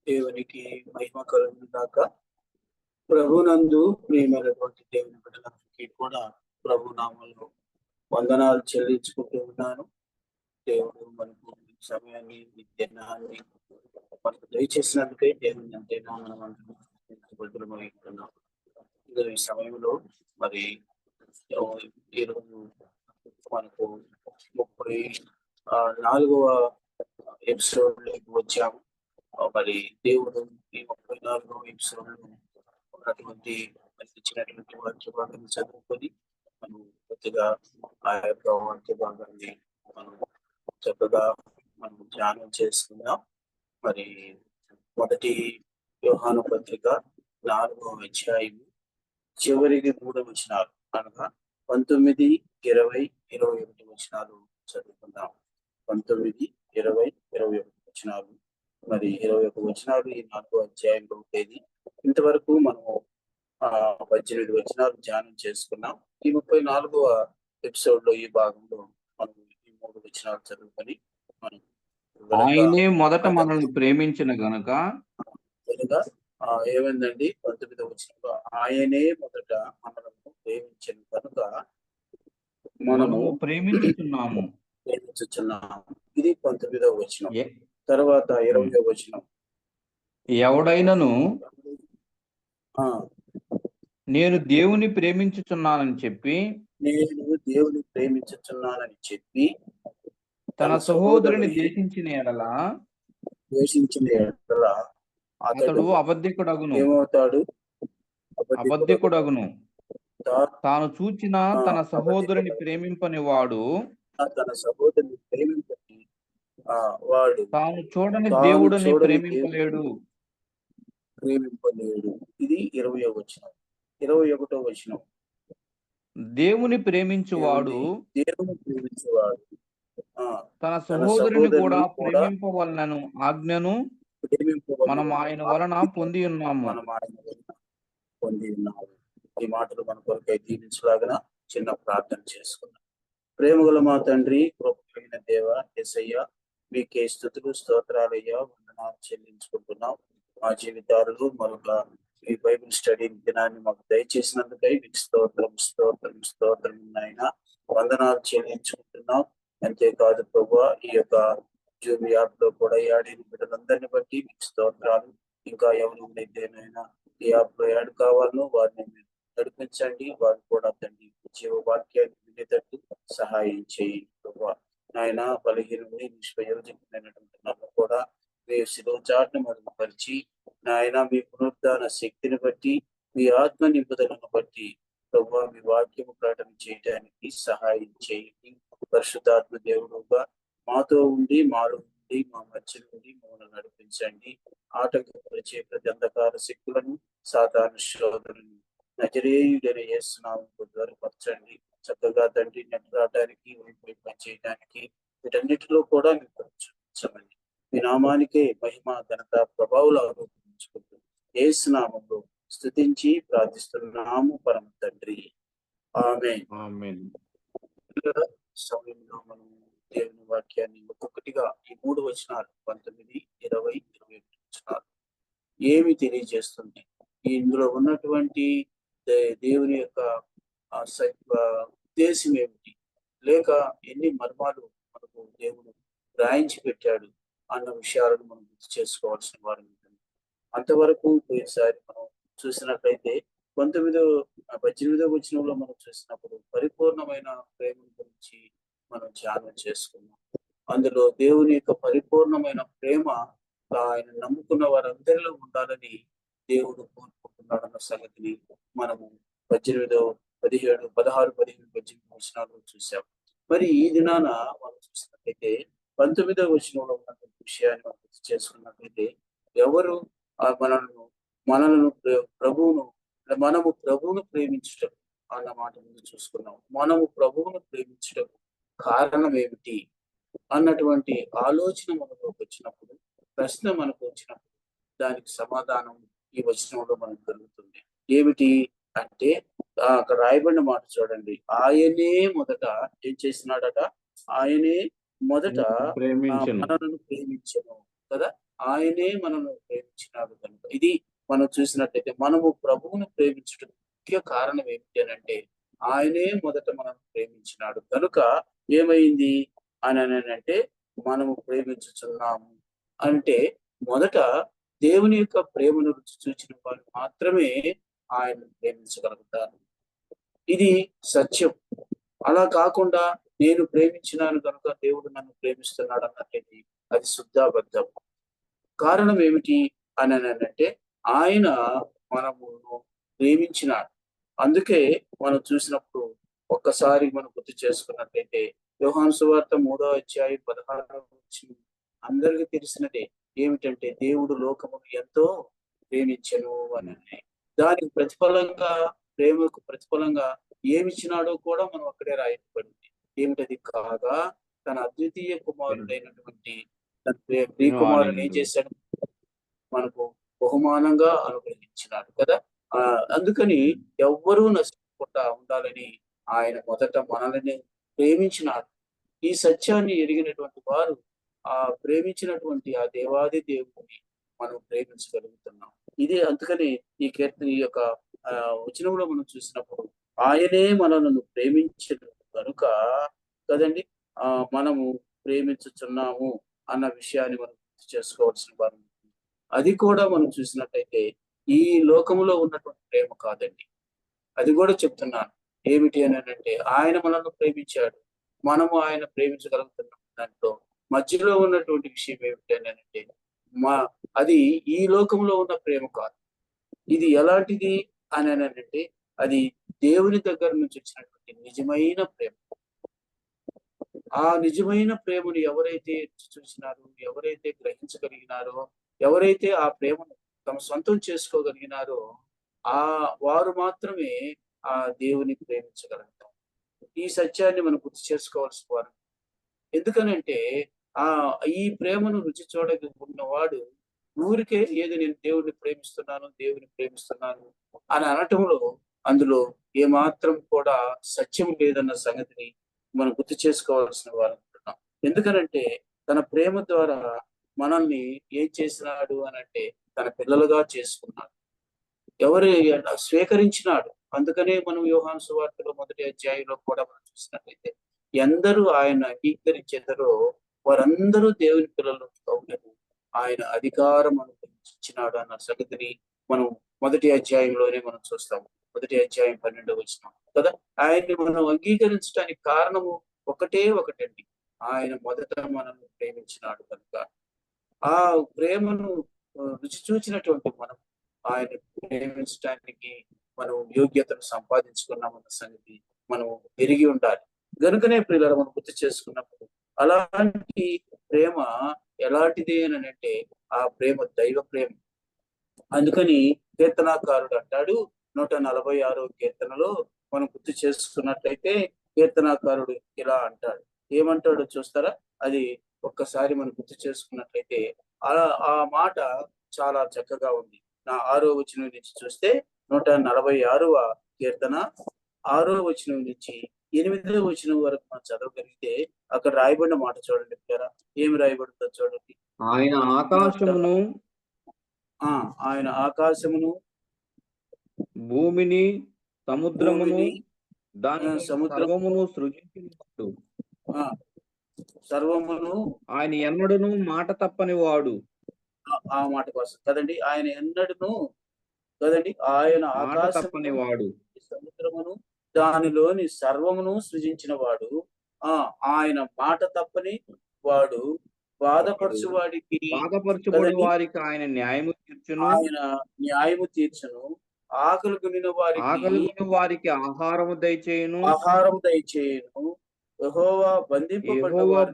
దేవునికి మహిమ కలుగును గాక. ప్రభునందు ప్రియమైనటువంటి దేవుని బిడ్డలందరికీ కూడా ప్రభు నామంలో వందనాలు చెల్లించుకుంటూ ఉన్నాను. దేవుడు మనకు సమయాన్ని విజ్ఞానాన్ని మనకు దయచేసినందుకే దేవుని అంతేనా మనం అందరం ఈ సమయంలో మరి ఈరోజు మనకు 34వ ఎపిసోడ్ వచ్చాము. మరి దేవుడు ఈ 34వ ఎపిసోడ్ ఉన్నటువంటి ఇచ్చినటువంటి వాక్య భాగాన్ని చదువుకొని మనం కొద్దిగా ఆ యొక్క వాక్య భాగాన్ని మనం చక్కగా మనం ధ్యానం చేసుకుందాం. మరి మొదటి యోహాను పత్రిక 4వ అధ్యాయం చివరికి 3 వచనాలు అనగా 19, 20, 21 వచనాలు చదువుకుందాం. 19, 20, 21 వచనాలు. మరి 21 వచనాలు ఈ 4వ అధ్యాయంలో ఉండేది. ఇంతవరకు మనము 18 వచనాలు ధ్యానం చేసుకున్నాం. ఈ 34వ ఎపిసోడ్ లో ఈ భాగంలో మనం ఈ 3 వచనాలు చదువుకొని మనం ఆయనే మొదట మనల్ని ప్రేమించిన గనుక ఏమైందండి 19వ వచనంలో ఆయనే మొదట మనల్ని ప్రేమించిన కనుక మనము ప్రేమించుచున్నాము. ఇది 19వ వచనం. తర్వాత 20వ వచనం, ఎవడైనను నేను దేవుని ప్రేమించుచున్నానని చెప్పి తన సహోదరుని ద్వేషించిన ఎడల అతడు అబద్ధికుడగును. ఏమవుతాడు? అబద్ధికుడగును. తాను చూచిన తన సహోదరుని ప్రేమింపని వాడు తాను చూడని దేవుడిని ప్రేమింపలేడు. ఇది 20వ వచనం. 21వ వచనం, దేవుని ప్రేమించువాడు తన సహోదరుని కూడా ప్రేమింపవలనను ఆజ్ఞను మనం ఆయన వలన పొంది ఉన్నాము. ఈ మాటలు మన కొరకై దీవించలాగా చిన్న ప్రార్థన చేసుకున్నాం. ప్రేమగల మా తండ్రి, కృపగలిగిన దేవ యేసయ్య, మీకే స్తుతులు స్తోత్రాలయ్యా, వందనాలు చెల్లించుకుంటున్నాం. మా జీవితాలలో మరొక ఈ బైబిల్ స్టడీ దినాన్ని మాకు దయచేసినందుకై మీకు స్తోత్రం స్తోత్రం స్తోత్రం నాయన, వందనాలు చెల్లించుకుంటున్నాం. అంతేకాదు ప్రభువా, ఈ యొక్క జూమ్ యాప్ లో కూడా యాడిన బిడ్డలందరినీ బట్టి మీకు స్తోత్రాలు. ఇంకా ఎవరైనా ఈ యాప్ లో యాడ్ కావాలో వారిని మీరు నడిపించండి. వారు కూడా తండ్రి జీవ వాక్యాన్ని వినేటట్టు సహాయం చేయండి ప్రభువా. నాయన బలహీనుని నిష్ప్రయోజకమైనటువంటి నన్ను కూడా మీ శిరోజాట్ను మరుగుపరిచి నాయన మీ పునరుద్ధాన శక్తిని బట్టి, మీ ఆత్మ నింపుదలను బట్టి ప్రభువా మీ వాక్యము ప్రకటన చేయడానికి సహాయం చేయండి. పరిశుద్ధాత్మ దేవుడుగా మాతో ఉండి, మాలో ఉండి, మా మధ్య నుండి మమ్మల్ని నడిపించండి. ఆటంకపరిచే ప్రతి అంధకార శక్తులను, సాతాను శోధనను నజరేయుడైన యేసు నామములో దూరపరచండి. చక్కగా తండ్రి నెట్టడానికి, చేయడానికి వీటన్నిటిలో కూడా మీకు చూపించమని మీ నామానికే మహిమ ఘనత ప్రభావాలు ఆరోపించుకుంటూ యేసు నామములో స్తుతించి ప్రార్థిస్తున్నాము పరమ తండ్రి. ఆమేన్. సమయంలో మనం దేవుని వాక్యాన్ని ఒక్కొక్కటిగా ఈ 3 వచనాలు 19, 20, 21 వచనాలు ఏమి తెలియజేస్తుంది, ఇందులో ఉన్నటువంటి దేవుని యొక్క ఉద్దేశం ఏమిటి, లేక ఎన్ని మర్మాలు మనకు దేవుడు రాయించి పెట్టాడు అన్న విషయాలను మనం గుర్తు చేసుకోవాల్సిన వారు ఉంటుంది. అంతవరకు పోయినసారి మనం చూసినట్లయితే 18వ వచనంలో మనం చూసినప్పుడు పరిపూర్ణమైన ప్రేమ గురించి మనం ధ్యానం చేసుకున్నాం. అందులో దేవుని యొక్క పరిపూర్ణమైన ప్రేమ ఆయన నమ్ముకున్న వారందరిలో ఉండాలని దేవుడు కోరుకుంటున్నాడన్న సంగతిని మనము 18, 17, 16, 15, 18 వచనాల్లో చూసాం. మరి ఈ దినాన మనం చూసినట్లయితే 19వ వచనంలో ఉన్నటువంటి విషయాన్ని మనం గుర్తు చేసుకున్నట్లయితే ఎవరు మనము ప్రభువును ప్రేమించటం అన్న మాట ముందు చూసుకున్నాం. మనము ప్రభువును ప్రేమించటం కారణం ఏమిటి అన్నటువంటి ఆలోచన మనకు వచ్చినప్పుడు, ప్రశ్న మనకు వచ్చినప్పుడు దానికి సమాధానం ఈ వచనంలో మనకు దొరుకుతుంది. ఏమిటి అంటే అక్కడ రాయబడిన మాట చూడండి. ఆయనే మొదట ఏం చేసినాడట? ఆయనే మొదట ప్రేమించను. మనలను ప్రేమించెను కదా. ఆయనే మనల్ని ప్రేమించినాడు కనుక ఇది మనం చూసినట్లయితే మనము ప్రభువును ప్రేమించడం ముఖ్య కారణం ఏమిటి అని అంటే ఆయనే మొదట మనల్ని ప్రేమించినాడు కనుక ఏమైంది అని అంటే మనము ప్రేమించుచున్నాము అంటే మొదట దేవుని యొక్క ప్రేమను రుచి చూచిన వారు మాత్రమే ఆయన ప్రేమించగలుగుతారు. ఇది సత్యం. అలా కాకుండా నేను ప్రేమించినాను కనుక దేవుడు నన్ను ప్రేమిస్తున్నాడు అన్నట్లయితే అది శుద్ధాబద్ధం. కారణం ఏమిటి అని అంటే ఆయన మనము ప్రేమించినాడు. అందుకే మనం చూసినప్పుడు ఒక్కసారి మనం గుర్తు చేసుకున్నట్లయితే యోహాను సువార్త 3:16 అందరికీ తెలిసినదే ఏమిటంటే దేవుడు లోకమును ఎంతో ప్రేమించెను అని. దానికి ప్రతిఫలంగా ప్రేమకు ప్రతిఫలంగా ఏమిచ్చినాడో కూడా మనం అక్కడే రాయబడింది. ఏమిటది? కాగా తన అద్వితీయ కుమారుడైనటువంటి తన ప్రియ కుమారుని ఏం చేశాడు? మనకు బహుమానంగా అనుగ్రహించినాడు కదా. అందుకని ఎవ్వరూ నష్టపోకుండా ఉండాలని ఆయన మొదట మనల్ని ప్రేమించినాడు. ఈ సత్యాన్ని ఎరిగినటువంటి వారు ఆ ప్రేమించినటువంటి ఆ దేవాది దేవుడిని మనం ప్రేమించగలుగుతున్నాం. ఇది అందుకని ఈ కీర్తన ఈ యొక్క వచనంలో మనం చూసినప్పుడు ఆయనే మనలను ప్రేమించిన కనుక కదండి మనము ప్రేమించుచున్నాము అన్న విషయాన్ని మనం గుర్తు చేసుకోవాల్సిన వారు. అది కూడా మనం చూసినట్టయితే ఈ లోకములో ఉన్నటువంటి ప్రేమ కాదండి. అది కూడా చెప్తున్నాను. ఏమిటి అని అంటే ఆయన మనల్ని ప్రేమించాడు, మనము ఆయన ప్రేమించగలుగుతున్నాం. దాంట్లో మధ్యలో ఉన్నటువంటి విషయం ఏమిటి అని అంటే అది ఈ లోకంలో ఉన్న ప్రేమ కాదు. ఇది ఎలాంటిది అని అంటే అది దేవుని దగ్గర నుంచి వచ్చినటువంటి నిజమైన ప్రేమ. ఆ నిజమైన ప్రేమను ఎవరైతే చూసినారో, ఎవరైతే గ్రహించగలిగినారో, ఎవరైతే ఆ ప్రేమను తమ సొంతం చేసుకోగలిగినారో వారు మాత్రమే ఆ దేవుని ప్రేమించగలుగుతారు. ఈ సత్యాన్ని మనం గుర్తు చేసుకోవాల్సిన వారు. ఎందుకనంటే ఈ ప్రేమను రుచి చూడకున్నవాడు ఊరికే ఏదో నేను దేవుడిని ప్రేమిస్తున్నాను అని అనటంలో అందులో ఏమాత్రం కూడా సత్యం లేదన్న సంగతిని మనం గుర్తు చేసుకోవాల్సిన వారు అంటున్నాం. ఎందుకనంటే తన ప్రేమ ద్వారా మనల్ని ఏం చేసినాడు అని అంటే తన పిల్లలుగా చేసుకున్నాడు. ఎవరు స్వీకరించినాడు. అందుకనే మనం యోహాను సువార్తలో 1వ అధ్యాయంలో కూడా మనం చూసినట్లయితే ఎందరూ ఆయన అంగీకరించేదరో వారందరూ దేవుని పిల్లలు అవునని ఆయన అధికారం అనుగ్రహించినాడు అన్న సంగతిని మనం 1వ అధ్యాయంలోనే మనం చూస్తాము. 1వ అధ్యాయం 12వ వచనం కదా. ఆయన్ని మనం అంగీకరించడానికి కారణము ఒకటండి. ఆయన మొదట మనల్ని ప్రేమించినాడు కనుక ఆ ప్రేమను రుచి చూచినటువంటి మనం ఆయన ప్రేమించడానికి మనం యోగ్యతను సంపాదించుకున్నామన్న సంగతి మనం ఎరిగి ఉండాలి. కనుకనే ప్రియులారా మనం గుర్తు చేసుకున్నప్పుడు అలాంటి ప్రేమ ఎలాంటిది అని అంటే ఆ ప్రేమ దైవ ప్రేమ. అందుకని కీర్తనాకారుడు అంటాడు 146వ కీర్తనలో మనం గుర్తు చేసుకున్నట్లయితే కీర్తనాకారుడు ఇలా అంటాడు. ఏమంటాడో చూస్తారా? అది ఒక్కసారి మనం గుర్తు చేసుకున్నట్లయితే ఆ మాట చాలా చక్కగా ఉంది. నా 6వ వచనం నుంచి చూస్తే 146వ కీర్తన 6వ వచనం నుంచి 8వ వచనం వరకు మనం చదవగలిగితే అక్కడ రాయబడిన మాట చూడండి. ఏమి రాయబడుతుందో చూడండి. ఆయన ఆకాశమును భూమిని సముద్రమును దాని సర్వమును సృజించినట్టు సర్వమును ఆయన ఎన్నడను మాట తప్పని వాడు. ఆ మాట కోసం కదండి. ఆయన ఎన్నడను కదండి. ఆయన ఆకాశముని వాడు, సముద్రమును దానిలోని సర్వమును సృజించిన వాడు. ఆయన మాట తప్పని వాడు. బాధపరచుబడి వారికి ఆయన న్యాయము తీర్చును. ఆకలి కొనిన వారికి ఆహారము దయచేయును. యెహోవా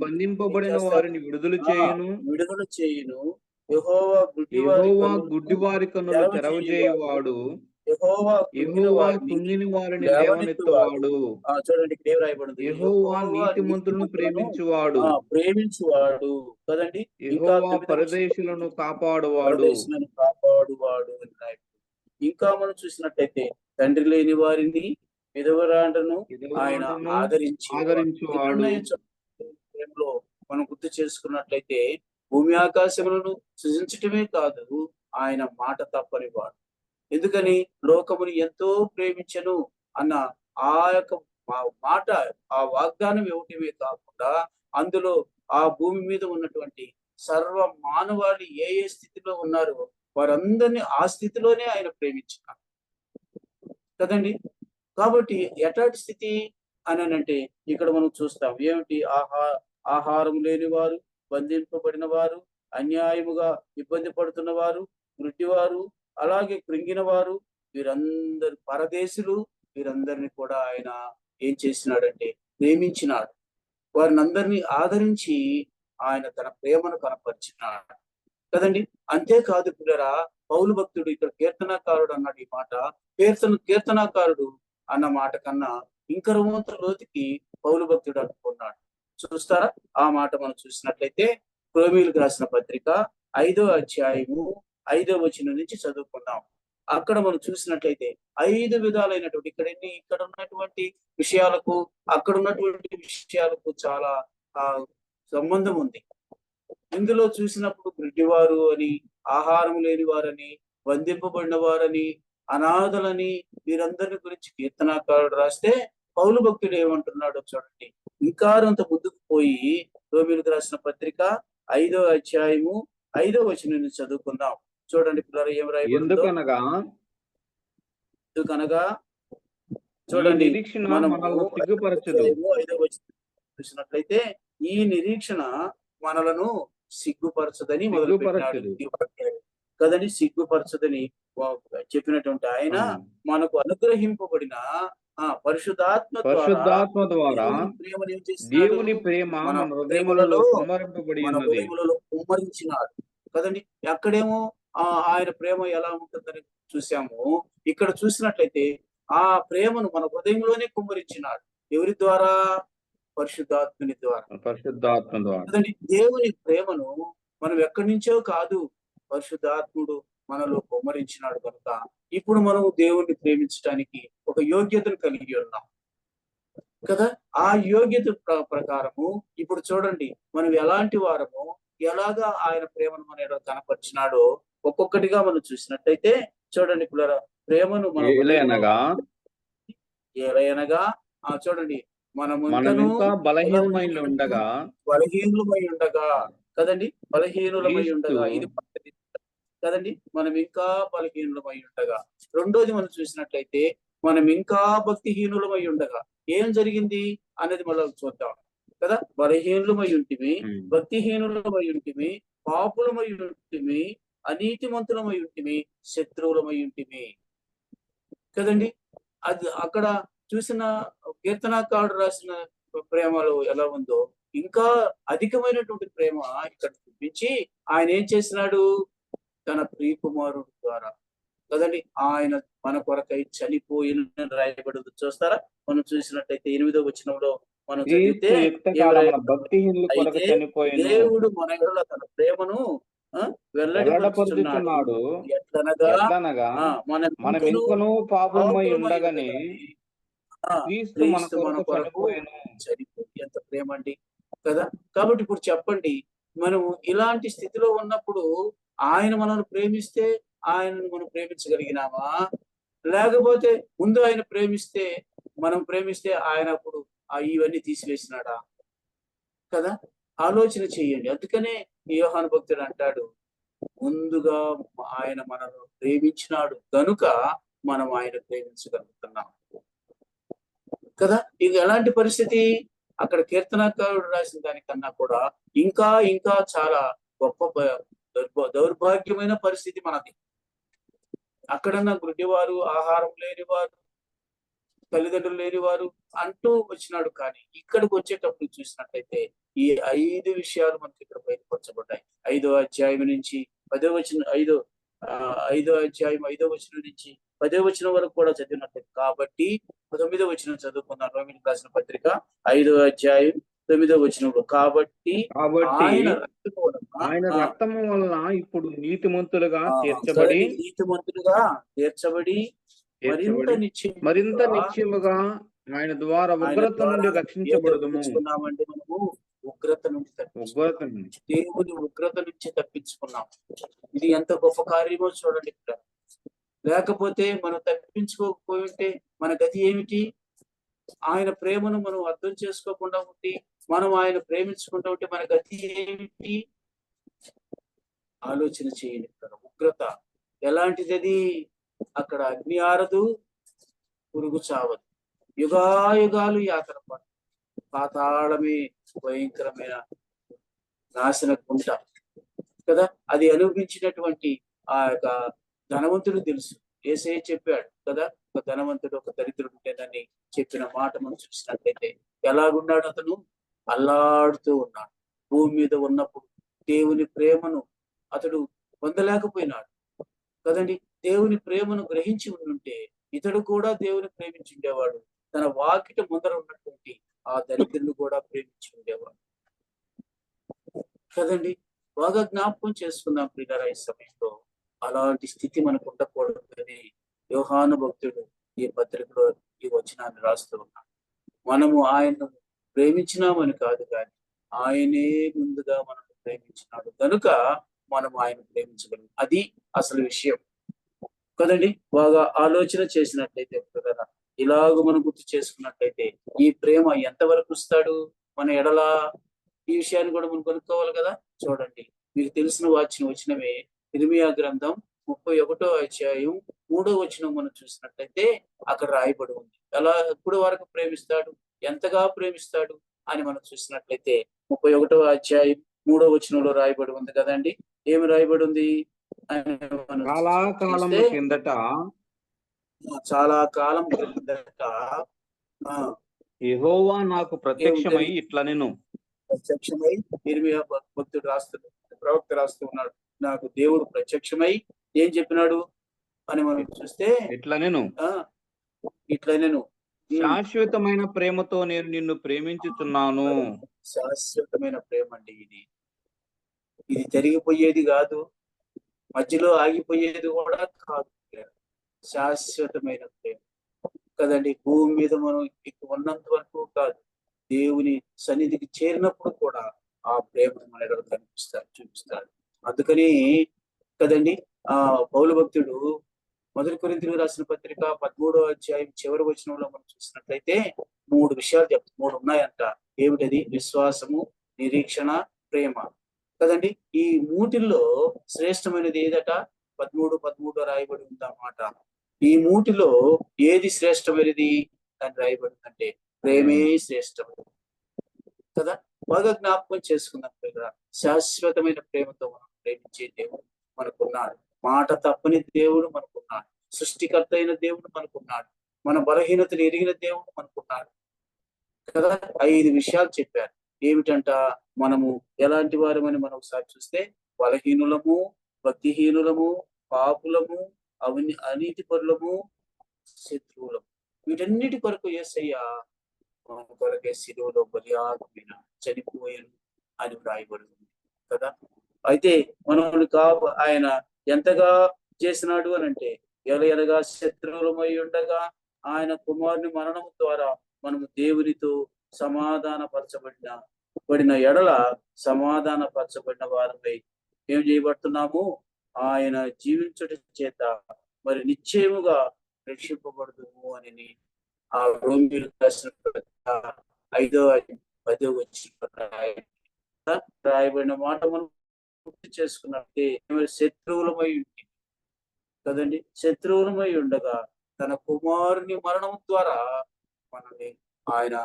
బంధింపబడిన వారిని విడుదల చేయును. యెహోవా గుడ్డి వారి కన్నులు తెరవజేయువాడు. యెహోవా కుంగిని వారిని లేవనెత్తువాడు. చూడండి ఇక్కడ ఏం రాయబడింది? యెహోవా నీతిమంతులను ప్రేమించువాడు కదండి. యెహోవా పరదేశులను కాపాడువాడు. ఇంకా మనం చూసినట్టయితే తండ్రి లేని వారిని విధవరాండ్రను ఆయన విధవరాండ్రను ఆదరించేవాడు. ఆదరించువాడు. ప్రేమలో మనం గుర్తు చేసుకున్నట్లయితే భూమి ఆకాశములను సృజించటమే కాదు, ఆయన మాట తప్పని వాడు. ఎందుకని లోకముని ఎంతో ప్రేమించను అన్న ఆ యొక్క మాట, ఆ వాగ్దానం ఇవ్వటమే కాకుండా అందులో ఆ భూమి మీద ఉన్నటువంటి సర్వ మానవాళి ఏ ఏ స్థితిలో ఉన్నారో వారందరినీ ఆ స్థితిలోనే ఆయన ప్రేమించినారు కదండి. కాబట్టి ఎట్లాంటి స్థితి అని అంటే ఇక్కడ మనం చూస్తాం ఏమిటి, ఆహారం లేని వారు, బంధింపబడిన వారు, అన్యాయముగా ఇబ్బంది పడుతున్న వారు, గుడ్డివారు, అలాగే కృంగిన వారు, వీరందరు పరదేశులు, వీరందరినీ కూడా ఆయన ఏం చేసినాడంటే ప్రేమించినాడు. వారిని అందరినీ ఆదరించి ఆయన తన ప్రేమను కనపరిచినాడు కదండి. అంతేకాదు పిల్లరా, పౌలు భక్తుడు ఇక్కడ కీర్తనాకారుడు అన్నాడు ఈ మాట. కీర్తనాకారుడు అన్న మాట కన్నా ఇంకా రవంత లోతుకి పౌలు భక్తుడు అనుకున్నాడు. చూస్తారా ఆ మాట మనం చూసినట్లయితే రోమీయులకు రాసిన పత్రిక 5వ అధ్యాయము 5వ వచనం నుంచి చదువుకుందాం. అక్కడ మనం చూసినట్లయితే 5 విధాలైనటువంటి ఇక్కడ ఉన్నటువంటి విషయాలకు అక్కడ ఉన్నటువంటి విషయాలకు చాలా సంబంధం ఉంది. ఇందులో చూసినప్పుడు గుడ్డివారు అని, ఆహారం లేని వారని, బంధింపబడిన వారని, అనాథలని, వీరందరి గురించి కీర్తనాకారుడు రాస్తే పౌలు భక్తుడు ఏమంటున్నాడో చూడండి. ఇంకా అంత ముందుకు పోయి రోమీయులకు రాసిన పత్రిక 5వ అధ్యాయము 5వ వచనం నుంచి చదువుకుందాం. చూడండి పిల్లలు ఏం రాయబడిందో. ఎందుకనగా చూడండి, మనం 5వ వచనం చూసినట్లయితే ఈ నిరీక్షణ మనలను సిగ్గుపరచదని మొదలుపెట్టాడు కదండి. సిగ్గుపరచదని చెప్పినటువంటి ఆయన మనకు అనుగ్రహింపబడిన పరిశుద్ధాత్మ ద్వారా దేవుని ప్రేమ మన హృదయములలో కుమ్మరించినాడు కదండి. అక్కడేమో ఆయన ప్రేమ ఎలా ఉంటుందని చూసాము. ఇక్కడ చూసినట్లయితే ఆ ప్రేమను మన హృదయంలోనే కుమ్మరించినాడు. ఎవరి ద్వారా? పరిశుద్ధాత్మని ద్వారా. దేవుని ప్రేమను మనం ఎక్కడి నుంచో కాదు, పరిశుద్ధాత్ముడు మనలో కుమ్మరించినాడు కనుక ఇప్పుడు మనం దేవుణ్ణి ప్రేమించడానికి ఒక యోగ్యతను కలిగి ఉన్నాం కదా. ఆ యోగ్యత ప్రకారము ఇప్పుడు చూడండి మనం ఎలాంటి వారము, ఎలాగా ఆయన ప్రేమను మన కనపరిచినాడో ఒక్కొక్కటిగా మనం చూసినట్టయితే చూడండి పిల్లరా, ప్రేమను మనం ఎలయనగా చూడండి మనము బలహీనమై ఉండగా కదండి, బలహీనులమై ఉండగా, ఇది కదండి, మనం ఇంకా బలహీనులమై ఉండగా. రెండోది మనం చూసినట్లయితే మనం ఇంకా భక్తిహీనులమై ఉండగా ఏం జరిగింది అనేది మనం చూద్దాం కదా. బలహీనులమై ఉంటిమి, భక్తిహీనులమై ఉంటిమి, పాపులమై ఉంటిమి, అనీతిమంతులమై ఉంటిమి, శత్రువులమై ఉంటిమి కదండి. అది అక్కడ చూసిన కీర్తనాకారుడు రాసిన ప్రేమలో ఎలా ఉందో ఇంకా అధికమైనటువంటి ప్రేమ ఇక్కడ చూపించి ఆయన ఏం చేసినాడు, తన ప్రియకుమారుడు ద్వారా కదండి ఆయన మన కొరకై చనిపోయిన రాయబడి చూస్తారా. మనం చూసినట్టయితే 8వ వచనంలో మనం చదివితే దేవుడు మన ఎడల తన ప్రేమను వెల్లడిపరుచుచున్నాడు. ఎట్లనగా మనం పాపమై ఉండగానే క్రీస్తు మన కొరకు చనిపోయి ఎంత ప్రేమ అండి కదా. కాబట్టి ఇప్పుడు చెప్పండి, మనం ఇలాంటి స్థితిలో ఉన్నప్పుడు ఆయన మనల్ని ప్రేమిస్తే ఆయనను మనం ప్రేమించగలిగినామా? లేకపోతే ముందు ఆయన మనం ప్రేమిస్తే ఆయన అప్పుడు ఇవన్నీ తీసివేసినాడా కదా. ఆలోచన చెయ్యండి. అందుకనే యోహాను భక్తుడు అంటాడు, ముందుగా ఆయన మనల్ని ప్రేమించినాడు కనుక మనం ఆయన ప్రేమించగలుగుతున్నాం కదా. ఇది ఎలాంటి పరిస్థితి? అక్కడ కీర్తనాకారుడు రాసిన దానికన్నా కూడా ఇంకా ఇంకా చాలా గొప్ప దౌర్భాగ్యమైన పరిస్థితి మనది. అక్కడన్నా గుడ్డివారు, ఆహారం లేనివారు, తల్లిదండ్రులు లేనివారు అంటూ వచ్చినాడు. కానీ ఇక్కడికి వచ్చేటప్పుడు చూసినట్లయితే ఈ 5 విషయాలు మనకి ఇక్కడ బయటపరచబడ్డాయి. 5వ అధ్యాయం నుంచి 10వ వచనం, 5వ అధ్యాయం 5వ వచనం నుంచి 10వ వచనం వరకు కూడా చదివినట్లయితే. కాబట్టి 9వ వచనం చదువుకున్నాను. రోమీయులకు రాసిన పత్రిక 5వ అధ్యాయం 9వ వచనంలో కాబట్టి ఆయన రక్తము వలన ఇప్పుడు నీతిమంతులుగా తీర్చబడి మరింత మరింత నిశ్చయముగా నిశ్చయముగా ఆయన ద్వారా ఆయన ఉగ్రత ద్వారా నుండి ఏం రక్షించబడదుము. తప్పించుకున్నామంటే మనము ఉగ్రత నుండి ఉగ్రత నుండి. దేవుని ఉగ్రత నుంచి తప్పించుకున్నాం. ఇది ఎంత గొప్ప కార్యమో చూడండి ఇక్కడ. లేకపోతే మనం తప్పించుకోకపోయి ఉంటే మన గతి ఏమిటి? ఆయన ప్రేమను మనం అర్థం చేసుకోకుండా ఉండి మనం ఆయన ప్రేమించుకుంటూ ఉంటే మన గతి ఏమిటి? ఆలోచన చేయండి. ఇక్కడ ఉగ్రత ఎలాంటిది? అది అక్కడ అగ్ని ఆరదు, పురుగు చావదు, యుగాయుగాలు యాతన పడు, పాతాళమే భయంకరమైన నాశన గుంట కదా. అది అనుభవించినటువంటి ఆ యొక్క ధనవంతుడు తెలుసు. యేసయ్య చెప్పాడు కదా, ఒక ధనవంతుడు ఒక దరిద్రుడు ఉంటేనని చెప్పిన మాట మనం చూసినట్లయితే ఎలాగున్నాడు అతను? అల్లాడుతూ ఉన్నాడు. భూమి మీద ఉన్నప్పుడు దేవుని ప్రేమను అతడు పొందలేకపోయినాడు కదండి. దేవుని ప్రేమను గ్రహించి ఉంటే ఇతడు కూడా దేవుని ప్రేమించి ఉండేవాడు. తన వాకిట ముందర ఉన్నటువంటి ఆ దరిద్రులు కూడా ప్రేమించి ఉండేవాడు కదండి. బాగా జ్ఞాపకం చేసుకుందాం ప్రియులారా ఈ సమయంలో. అలాంటి స్థితి మనకు ఉండకూడదని యోహాను భక్తుడు ఈ పత్రికలో ఈ వచనాన్ని రాస్తూ ఉన్నాడు. మనము ఆయన్ను ప్రేమించినామని కాదు, కానీ ఆయనే ముందుగా మనల్ని ప్రేమించినాడు కనుక మనం ఆయన ప్రేమించగలం. అది అసలు విషయం కదండి. బాగా ఆలోచన చేసినట్లయితే ఇలాగ మనం గుర్తు చేసుకున్నట్లయితే ఈ ప్రేమ ఎంతవరకు ఇస్తాడు మన ఎడల? ఈ విషయాన్ని కూడా మనం కొనుక్కోవాలి కదా. చూడండి, మీకు తెలిసిన వచనమే ఇర్మియా గ్రంథం 31వ అధ్యాయం 3వ వచనం మనం చూసినట్లయితే అక్కడ రాయబడి ఉంది. ఎలా ఎప్పుడు వరకు ప్రేమిస్తాడు, ఎంతగా ప్రేమిస్తాడు అని మనం చూసినట్లయితే 31వ అధ్యాయం 3వ వచనంలో రాయబడి ఉంది కదండి. ఏమి రాయబడి ఉంది? చాలా కాలం క్రిందట యెహోవా నాకు ప్రత్యక్షమై ఇట్లా నేను ప్రత్యక్షమై ఇర్మియా భక్తుడు ప్రవక్త రాస్తూ ఉన్నాడు. నాకు దేవుడు ప్రత్యక్షమై ఏం చెప్పినాడు అని మనం చూస్తే ఇట్లా నేను శాశ్వతమైన ప్రేమతో నేను నిన్ను ప్రేమించుతున్నాను. శాశ్వతమైన ప్రేమ అండి ఇది జరిగిపోయేది కాదు, మధ్యలో ఆగిపోయేది కూడా కాదు. శాశ్వతమైన ప్రేమ కదండి. భూమి మీద మనం ఉన్నంత వరకు కాదు, దేవుని సన్నిధికి చేరినప్పుడు కూడా ఆ ప్రేమను మన ఎడల చూపిస్తాడు. అందుకని కదండి పౌలు భక్తుడు 1 కొరింథీయులకు రాసిన పత్రిక 13వ అధ్యాయం చివరి వచనంలో మనం చూసినట్లయితే 3 విషయాలు చెప్తారు. 3 ఉన్నాయంట. ఏమిటది? విశ్వాసము, నిరీక్షణ, ప్రేమ కదండి. ఈ మూటిల్లో శ్రేష్టమైనది ఏదట? 13 రాయబడి ఉందన్నమాట. ఈ మూటిలో ఏది శ్రేష్టమైనది అని రాయబడిందంటే ప్రేమే శ్రేష్టమైనది కదా. బాగా జ్ఞాపకం చేసుకుందాం కదా. శాశ్వతమైన ప్రేమతో మనం ప్రేమించే దేవుడు మనకున్నాడు. మాట తప్పని దేవుడు మనకున్నాడు. సృష్టికర్త అయిన దేవుడు మనకున్నాడు. మన బలహీనతలు ఎరిగిన దేవుడు మనకున్నాడు కదా. 5 విషయాలు చెప్పారు. ఏమిటంట? మనము ఎలాంటి వారమని మనం ఒకసారి చూస్తే బలహీనులము, భక్తిహీనులము, పాపులము, అనీతి పరులము, శత్రువులము. వీటన్నిటి కొరకు యేసయ్య మన కొరకే శిలువలో బలియాగమైన చనిపోయాను అని వ్రాయబడి ఉంది కదా. అయితే మనల్ని ఆయన ఎంతగా చేసినాడు అని అంటే ఎలయనగా శత్రువులమై ఉండగా ఆయన కుమారుని మరణం ద్వారా మనము దేవునితో సమాధానపరచబడిన ఎడల సమాధానపరచబడిన వారమై ఏం చేయబడుతున్నాము? ఆయన జీవించుట చేత మరి నిశ్చయముగా రక్షింపబడుదుము అని ఆ రోమీయులకు రాసిన 5వ 10వ రాయబడిన మాట మనం గుర్తు చేసుకున్నట్టే శత్రువులమై ఉంది కదండి. శత్రువులమై ఉండగా తన కుమారుని మరణం ద్వారా మనల్ని ఆయన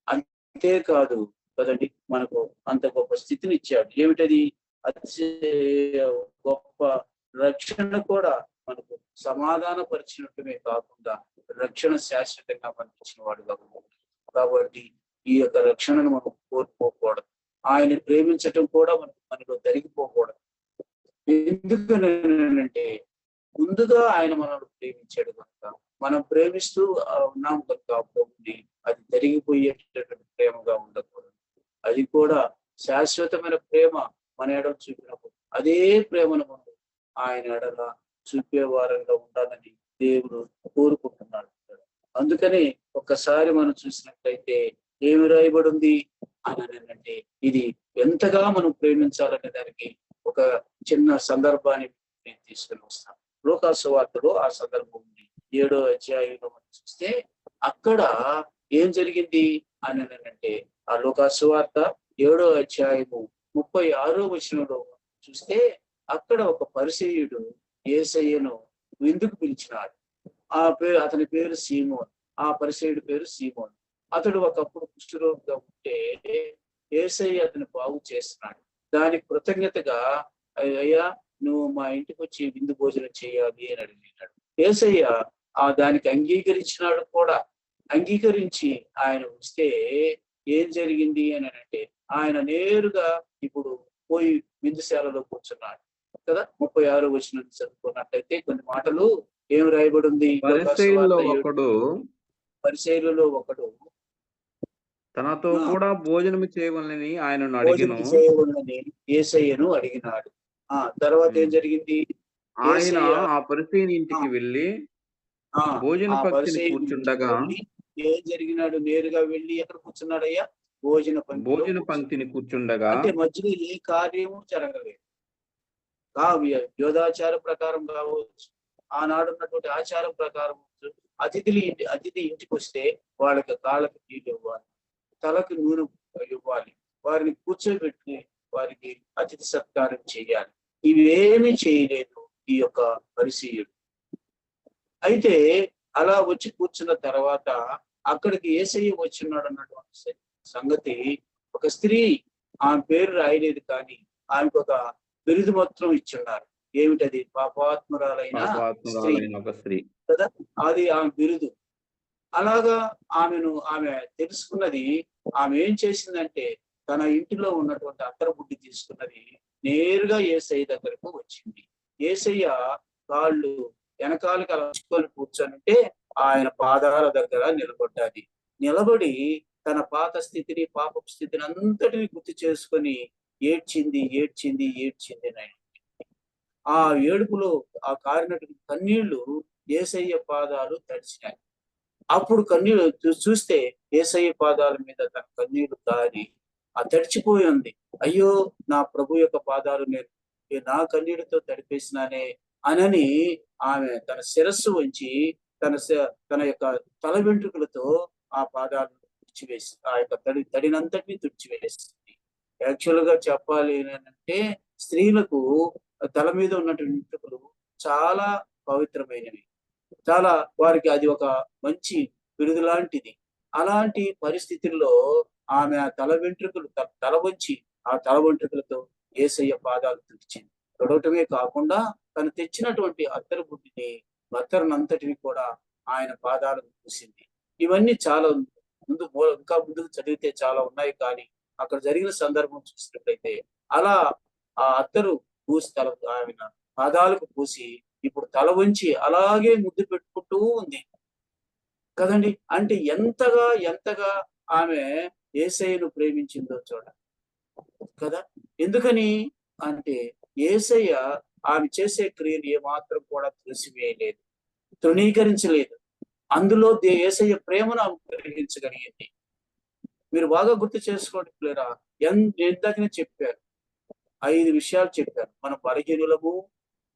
అంతేకాదు కదండి, మనకు అంత గొప్ప స్థితిని ఇచ్చాడు. ఏమిటది? గొప్ప రక్షణ కూడా మనకు సమాధాన పరిచినట్టుమే కాకుండా రక్షణ శాశ్వతంగా పంపించిన వాడుగా ఉన్నాడు. కాబట్టి ఈ యొక్క రక్షణను మనం కోల్పోకూడదు. ఆయన ప్రేమించటం కూడా మనలో జరిగిపోకూడదు. ఎందుకంటే ముందుగా ఆయన మనల్ని ప్రేమించాడు కనుక మనం ప్రేమిస్తూ ఉన్నాం కనుక అది జరిగిపోయేటటువంటి ప్రేమగా ఉండకూడదు. అది కూడా శాశ్వతమైన ప్రేమ మన ఎడల చూపినప్పుడు అదే ప్రేమను మనం ఆయన ఎడల చూపే వారంగా ఉండాలని దేవుడు కోరుకుంటున్నాడు. అందుకని ఒక్కసారి మనం చూసినట్లయితే ఏమి రాయబడి ఉంది అని అంటే ఇది ఎంతగా మనం ప్రేమించాలనే దానికి ఒక చిన్న సందర్భాన్ని నేను తీసుకుని వస్తాను. లూకా సువార్తలో ఆ సందర్భం ఉంది. 7వ అధ్యాయంలో మనం చూస్తే అక్కడ ఏం జరిగింది అని అంటే ఆ లూకా సువార్త 7వ అధ్యాయము 36వ వచనంలో చూస్తే అక్కడ ఒక పరిసయ్యుడు యేసయ్యను విందుకు పిలిచినాడు. అతని పేరు సీమోన్. ఆ పరిసయ్యుడి పేరు సీమోన్. అతడు ఒకప్పుడు కుష్ఠరోగిగా ఉంటే యేసయ్య అతను బాగు చేస్తున్నాడు. దానికి కృతజ్ఞతగా అయ్యా నువ్వు మా ఇంటికి వచ్చి విందు భోజనం చేయాలి అని అడిగినాడు. యేసయ్య దానికి అంగీకరించినాడు కూడా. అంగీకరించి ఆయన వస్తే ఏం జరిగింది అని అంటే ఆయన నేరుగా ఇప్పుడు పోయి విందుశాలలో కూర్చున్నాడు కదా. 36వ వచనం చదువుకున్నట్లయితే కొన్ని మాటలు ఏం రాయబడి ఉంది. పరిసయ్యులలో ఒకడు తనతో కూడా భోజనం చేయవలనని ఆయనను భోజనం చేయవలనని యేసయ్యను అడిగినాడు. తర్వాత ఏం జరిగింది? ఆయన ఆ పరిసయ్యుని ఇంటికి వెళ్ళి భోజన పంక్తిని కూర్చుండగా ఏం జరిగినాడు? నేరుగా వెళ్ళి ఎక్కడ కూర్చున్నాడయ్యా? భోజన పంక్తిని కూర్చుండగా. అంటే మధ్యలో ఏ కార్యము జరగలేదు. యోధాచార ప్రకారం కావచ్చు, ఆనాడు ఉన్నటువంటి ఆచారం ప్రకారం అతిథి ఇంటికి వస్తే వాళ్ళకి కాళ్ళకి నీళ్ళు ఇవ్వాలి, తలకు నూనె ఇవ్వాలి, వారిని కూర్చోబెట్టి వారికి అతిథి సత్కారం చేయాలి. ఇవేమీ చేయలేదు ఈ యొక్క పరిసయ్యుడు. అయితే అలా వచ్చి కూర్చున్న తర్వాత అక్కడికి యేసయ్య వచ్చినాడు అన్నటువంటి సంగతి ఒక స్త్రీ, ఆమె పేరు రాయలేదు కానీ ఆమెకు ఒక బిరుదు మాత్రం ఇచ్చున్నారు. ఏమిటది? పాపాత్మురాలైన స్త్రీ కదా, అది ఆమె బిరుదు. అలాగా ఆమె తెలుసుకున్నది. ఆమె ఏం చేసిందంటే తన ఇంటిలో ఉన్నటువంటి అత్తర బుడ్డి తీసుకున్నది, నేరుగా యేసయ్య దగ్గరకు వచ్చింది. యేసయ్య కాళ్ళు వెనకాలకి అలచుకొని కూర్చొనింటే ఆయన పాదాల దగ్గర నిలబడి తన పాత స్థితిని, పాపపు స్థితిని అంతటిని గుర్తు చేసుకొని ఏడ్చింది. ఆ ఏడుపులో ఆ కారినటువంటి కన్నీళ్లు యేసయ్య పాదాలు తడిచినాయి. అప్పుడు కన్నీళ్లు చూస్తే యేసయ్య పాదాల మీద తన కన్నీళ్లు కారి తడిచిపోయి ఉంది. అయ్యో నా ప్రభు యొక్క పాదాలు నేను నా కన్నీళ్లతో తడిపేసినానే అనని ఆమె తన శిరస్సు వంచి తన యొక్క తల వెంట్రుకలతో ఆ పాదాలను తుడిచివేసి ఆ యొక్క తడినంతటిని తుడిచివేసింది. యాక్చువల్ గా చెప్పాలి అంటే స్త్రీలకు తల మీద ఉన్నటువంటి వెంట్రుకలు చాలా పవిత్రమైనవి, చాలా వారికి అది ఒక మంచి బిరుదు లాంటిది. అలాంటి పరిస్థితుల్లో ఆమె ఆ తల వెంట్రుకలు తల వంచి ఆ తల వెంట్రుకలతో యేసయ్య పాదాలు తుడిచింది. తొడవటమే కాకుండా తను తెచ్చినటువంటి అత్తరు బుడ్డిని అత్తరునంతటిని కూడా ఆయన పాదాలను పూసింది. ఇవన్నీ చాలా ఇంకా ముందుకు చదివితే చాలా ఉన్నాయి, కానీ అక్కడ జరిగిన సందర్భం చూసినట్లయితే అలా ఆ అత్తరు పూసి ఆయన పాదాలకు పూసి ఇప్పుడు తల వంచి అలాగే ముద్దు పెట్టుకుంటూ ఉంది కదండి. అంటే ఎంతగా ఆమె యేసయ్యను ప్రేమించిందో చూడండి కదా. ఎందుకని అంటే యేసయ్య ఆమె చేసే క్రియలు ఏమాత్రం కూడా త్రోసివేయలేదు, తృణీకరించలేదు. అందులో యేసయ్య ప్రేమను ఆమె గ్రహించగలిగింది. మీరు బాగా గుర్తు చేసుకోండి పిల్లరా, ఎంతకనే చెప్పారు, 5 విషయాలు చెప్పారు. మన బలహీనులము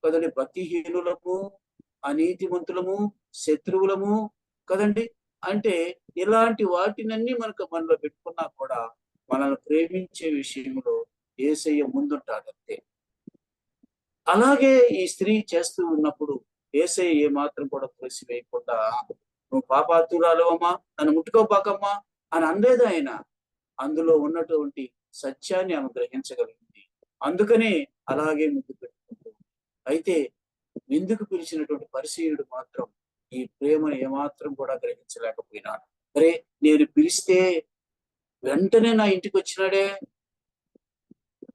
కదండి, భక్తిహీనులము, అనీతిమంతులము, శత్రువులము కదండి. అంటే ఇలాంటి వాటినన్నీ మనలో పెట్టుకున్నా కూడా మనల్ని ప్రేమించే విషయంలో యేసయ్య ముందుంటాడు అంతే. అలాగే ఈ స్త్రీ చేస్తూ ఉన్నప్పుడు యేసయ్య ఏమాత్రం కూడా త్రోసివేయకుండా నువ్వు పాపాత్మురాలవమ్మా, నన్ను ముట్టుకోపాకమ్మా అని అనలేదు ఆయన. అందులో ఉన్నటువంటి సత్యాన్ని ఆమె గ్రహించగలిగింది. అందుకనే అలాగే ముద్దు పెట్టుకుంటుంది. అయితే విందుకు పిలిచినటువంటి పరిసయ్యుడు మాత్రం ఈ ప్రేమను ఏమాత్రం కూడా గ్రహించలేకపోయినాడు. అరే నేను పిలిస్తే వెంటనే నా ఇంటికి వచ్చినాడే,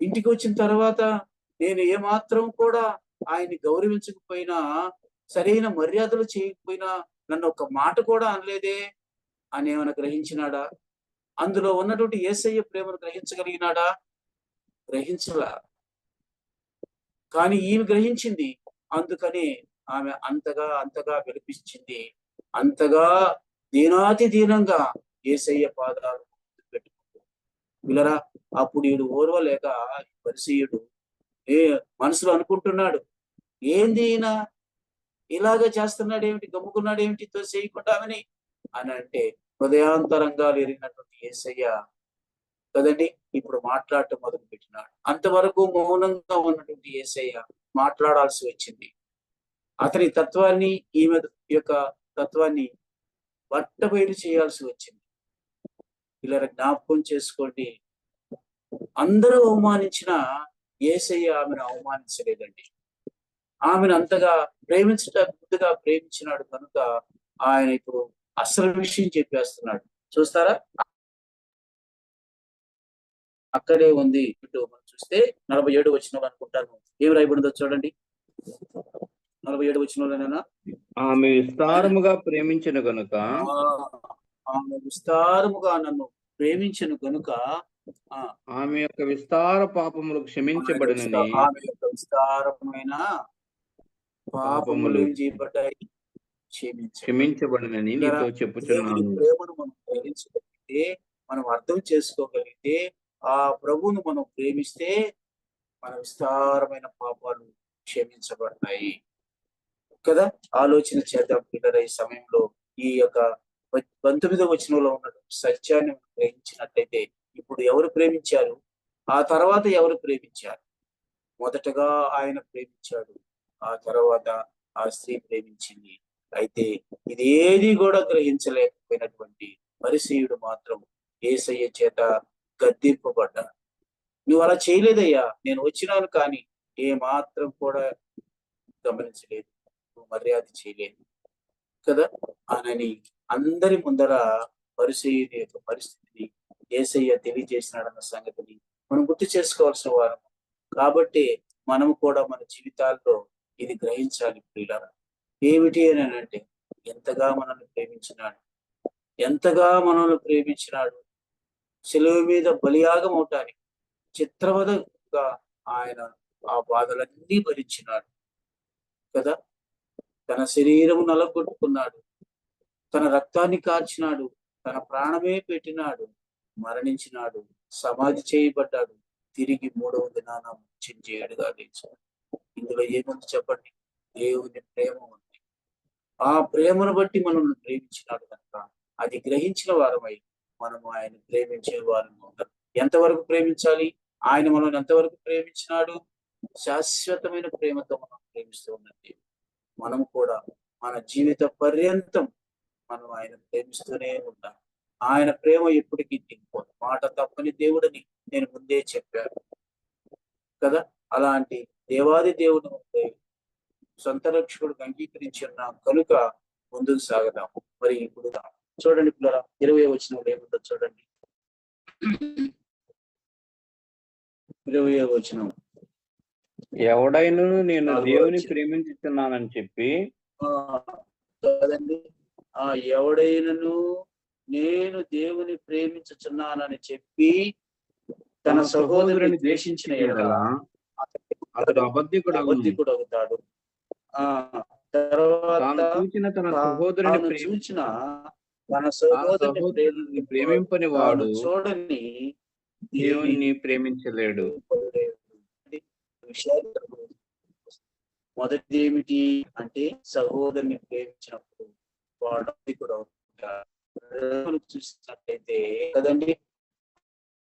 ఇంటికి వచ్చిన తర్వాత నేను ఏమాత్రం కూడా ఆయన్ని గౌరవించకపోయినా, సరైన మర్యాదలు చేయకపోయినా, నన్ను ఒక మాట కూడా అనలేదే అని ఏమైనా గ్రహించినాడా? అందులో ఉన్నటువంటి యేసయ్య ప్రేమను గ్రహించగలిగినాడా? గ్రహించలా. కానీ ఈమె గ్రహించింది. అందుకని ఆమె అంతగా అంతగా విలపించింది, అంతగా దీనాతి దీనంగా యేసయ్య పాదాలు పెట్టుకుంది. పిల్లరా, అప్పుడు వీడు ఓర్వలేక పరిసయ్యుడు మనసులో అనుకుంటున్నాడు, ఏంది ఈయన ఇలాగ చేస్తున్నాడు ఏమిటి, గమ్ముకున్నాడు ఏమిటి చేయకుండామని అని అంటే, హృదయాంతరంగాలు ఎరిగినటువంటి యేసయ్య కదండి ఇప్పుడు మాట్లాడటం మొదలు పెట్టినాడు. అంతవరకు మౌనంగా ఉన్నటువంటి యేసయ్య మాట్లాడాల్సి వచ్చింది. అతని తత్వాన్ని, ఈమె యొక్క తత్వాన్ని బట్టబయలు చేయాల్సి వచ్చింది. ఇలా జ్ఞాపకం చేసుకోండి, అందరూ అవమానించిన యేసయ్య ఆమెను అవమానించలేదండి. ఆమెను అంతగా ముందుగా ప్రేమించినాడు కనుక ఆయన ఇప్పుడు అసలు విషయం చెప్పేస్తున్నాడు. చూస్తారా, అక్కడే ఉంది. ఇటు మనం చూస్తే 47 వచనం అనుకుంటాను, ఏం రాయబడిందో చూడండి. 47 వచనంలోనేనా, ఆమె విస్తారముగా ప్రేమించిన గనుక, ఆమె విస్తారముగా నన్ను ప్రేమించను గనుక ఆమె యొక్క విస్తార పాపములు క్షమించబడినని, ఆమె యొక్క విస్తారమైన పాపములు చేయబడ్డాయి, క్షమించబడినని నీతో చెప్పుచున్నాను. ప్రేమను మనం గ్రహించగలిగితే, మనం అర్థం చేసుకోగలిగితే, ఆ ప్రభువును మనం ప్రేమిస్తే మన విస్తారమైన పాపాలు క్షమించబడతాయి కదా. ఆలోచన చేద్దాం పిల్లల, ఈ సమయంలో ఈ యొక్క 19వ వచనంలో ఉన్నటువంటి సత్యాన్ని గ్రహించినట్లయితే, ఇప్పుడు ఎవరు ప్రేమించారు, ఆ తర్వాత ఎవరు ప్రేమించారు? మొదటగా ఆయన ప్రేమించాడు, ఆ తర్వాత ఆ స్త్రీ ప్రేమించింది. అయితే ఇదేది కూడా గ్రహించలేకపోయినటువంటి పరిసయ్యుడు మాత్రం యేసయ్య చేత గద్దింపబడ్డాడు. నువ్వు అలా చేయలేదయ్యా, నేను వచ్చినాను కానీ ఏ మాత్రం కూడా గమనించలేదు, నువ్వు మర్యాద చేయలేదు కదా అనని అందరి ముందర పరిసయ్యుడి యొక్క పరిస్థితిని యేసయ్య తెలియజేసినాడన్న సంగతిని మనం గుర్తు చేసుకోవాల్సిన వారం. కాబట్టి మనము కూడా మన జీవితాల్లో ఇది గ్రహించాలి ప్రియులారా. ఏమిటి అని అంటే, ఎంతగా మనల్ని ప్రేమించినాడు, ఎంతగా మనల్ని ప్రేమించినాడు. సెలవు మీద బలియాగం అవటానికి చిత్రవదగా ఆయన ఆ బాధలన్నీ భరించినాడు కదా. తన శరీరము నలగొట్టుకున్నాడు, తన రక్తాన్ని కార్చినాడు, తన ప్రాణమే పెట్టినాడు, మరణించినాడు, సమాధి చేయబడ్డాడు, తిరిగి 3వ దినాన మృత్యుంజయుడిగా లేచాడు. ఇందులో ఏముంది చెప్పండి? దేవుని ప్రేమ ఉంది. ఆ ప్రేమను బట్టి మనల్ని ప్రేమించినాడు కనుక అది గ్రహించిన వారమై మనము ఆయన ప్రేమించే వారము ఉంటాం. ఎంతవరకు ప్రేమించాలి? ఆయన మనల్ని ఎంతవరకు ప్రేమించినాడు? శాశ్వతమైన ప్రేమతో మనం ప్రేమిస్తూ ఉన్నది. మనము కూడా మన జీవిత పర్యంతం మనం ఆయన ప్రేమిస్తూనే ఉంటాం. ఆయన ప్రేమ ఎప్పటికీ తిరిగిపోదు. మాట తప్పని దేవుడని నేను ముందే చెప్పాను కదా. అలాంటి దేవాది దేవుడు సొంత రక్షకుడికి అంగీకరించి ఉన్నాం కనుక ముందుకు సాగదాం. మరి ఇప్పుడు చూడండి పిల్లరా, 20వ వచనంలో ఏముందో చూడండి. 20వ వచనం, ఎవడైనా నేను దేవుని ప్రేమించుతున్నానని చెప్పి, కదండి, ఎవడైనను నేను దేవుని ప్రేమించుచున్నానని చెప్పి తన సహోదరుని ద్వేషించిన ఎడల అతడు అబద్ధికుడు అవుతాడు. తర్వాత చూచిన తన సహోదరుని చూచిన తన సహోదరుని ప్రేమింపని వాడు చూడని దేవుని ప్రేమించలేడు. మొదటిది ఏమిటి అంటే, సహోదరుని ప్రేమించినప్పుడు వాడు కూడా అవుతాడు. చూసినట్లయితే కదండి,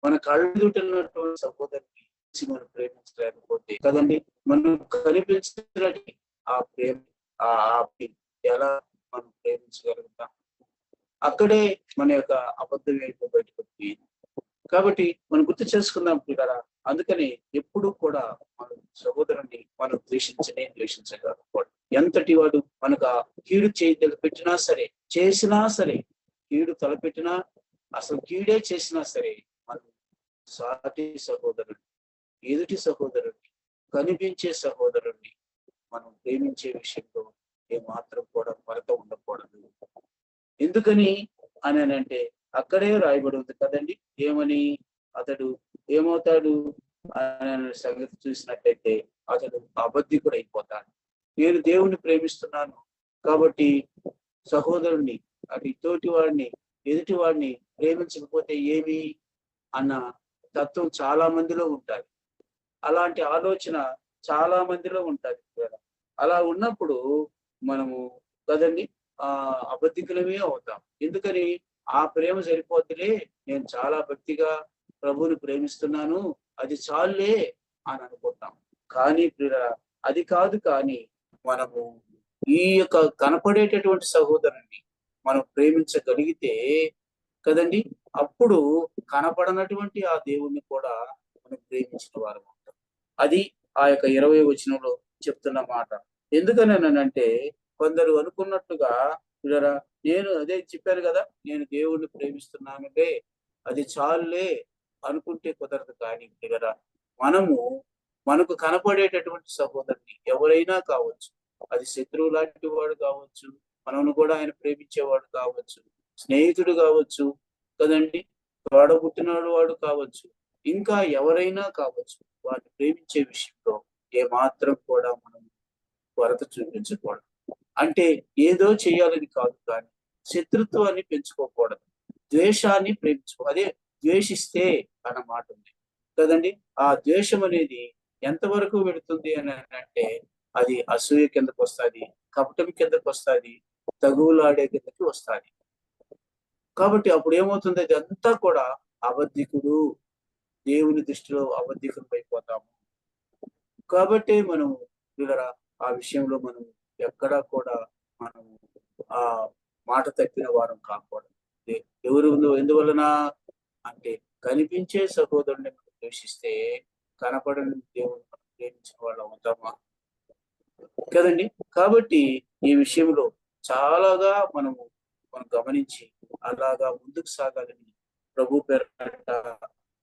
మన కళ్ళున్నటువంటి సహోదరుని మనం ప్రేమించలేకపోతే కదండి, మనం కనిపించినట్టు ఆ ప్రేమ ఎలా మనం ప్రేమించగలుగుతాం? అక్కడే మన యొక్క అబద్ధం ఏంటో బయటకు పోయింది. కాబట్టి మనం గుర్తు చేసుకుందాం కదా. అందుకని ఎప్పుడు కూడా మన సహోదరుని మనం ద్వేషించగలగకూడదు. ఎంతటి వాడు మనకు కీడు పెట్టినా సరే, చేసినా సరే, కీడు తలపెట్టినా, అసలు కీడే చేసినా సరే, మనం సాటి సహోదరుని, ఎదుటి సహోదరుని, కనిపించే సహోదరుని మనం ప్రేమించే విషయంలో ఏమాత్రం కూడా కొరత ఉండకూడదు. ఎందుకని అని అంటే, అక్కడే రాయబడి ఉంది కదండి, ఏమని, అతడు ఏమవుతాడు అనే సంగతి చూసినట్టయితే అతడు అబద్ధికుడు అయిపోతాడు. నేను దేవుణ్ణి ప్రేమిస్తున్నాను కాబట్టి సహోదరుణ్ణి అది తోటి వాడిని ఎదుటి వాడిని ప్రేమించకపోతే ఏమి అన్న తత్వం చాలా మందిలో ఉంటుంది. అలాంటి ఆలోచన చాలా మందిలో ఉంటుంది. అలా ఉన్నప్పుడు మనము కదండి అబద్ధికులమే అవుతాం. ఎందుకని ఆ ప్రేమ సరిపోతులే, నేను చాలా భక్తిగా ప్రభువుని ప్రేమిస్తున్నాను, అది చాలులే అని అనుకుంటాం. కానీ అది కాదు. కానీ మనము ఈ యొక్క కనపడేటటువంటి సహోదరుని మనం ప్రేమించగలిగితే కదండి, అప్పుడు కనపడనటువంటి ఆ దేవుణ్ణి కూడా మనం ప్రేమించిన వారు ఉంటాం. అది ఆ యొక్క 20వ వచనంలో చెప్తున్న మాట. ఎందుకనంటే కొందరు అనుకున్నట్టుగా నేను అదే చెప్పాను కదా, నేను దేవుణ్ణి ప్రేమిస్తున్నానులే, అది చాలులే అనుకుంటే కుదరదు. కానీ కదా మనకు కనపడేటటువంటి సహోదరుని ఎవరైనా కావచ్చు, అది శత్రువు లాంటి వాడు కావచ్చు, మనల్ని కూడా ఆయన ప్రేమించేవాడు కావచ్చు, స్నేహితుడు కావచ్చు కదండి, తోడబుట్టినవాడు వాడు కావచ్చు, ఇంకా ఎవరైనా కావచ్చు, వారిని ప్రేమించే విషయంలో ఏమాత్రం కూడా మనం కొరత చూపించకూడదు. అంటే ఏదో చేయాలని కాదు, కానీ శత్రుత్వాన్ని పెంచుకోకూడదు, ద్వేషాన్ని అదే ద్వేషిస్తే అన్నమాట ఉంది కదండి. ఆ ద్వేషం అనేది ఎంతవరకు వెళుతుంది అని అంటే అది అసూయ కిందకు వస్తుంది, కపటం కిందకు వస్తుంది, తగువులాడే కిందకి వస్తుంది. కాబట్టి అప్పుడు ఏమవుతుంది, అది అంతా కూడా అబద్ధికుడు, దేవుని దృష్టిలో అబద్ధికులు అయిపోతాము. కాబట్టి మనం ఆ విషయంలో మనం ఎక్కడా కూడా మనం ఆ మాట తప్పిన వారం కాకూడదు. ఎందువలన అంటే కనిపించే సహోదరుని మనం ద్వేషిస్తే కనపడని దేవుని మనం ప్రేమించిన వాళ్ళు అవుతామా కదండి. కాబట్టి ఈ విషయంలో చాలాగా మనం గమనించి అలాగా ముందుకు సాగాలని ప్రభు పేరట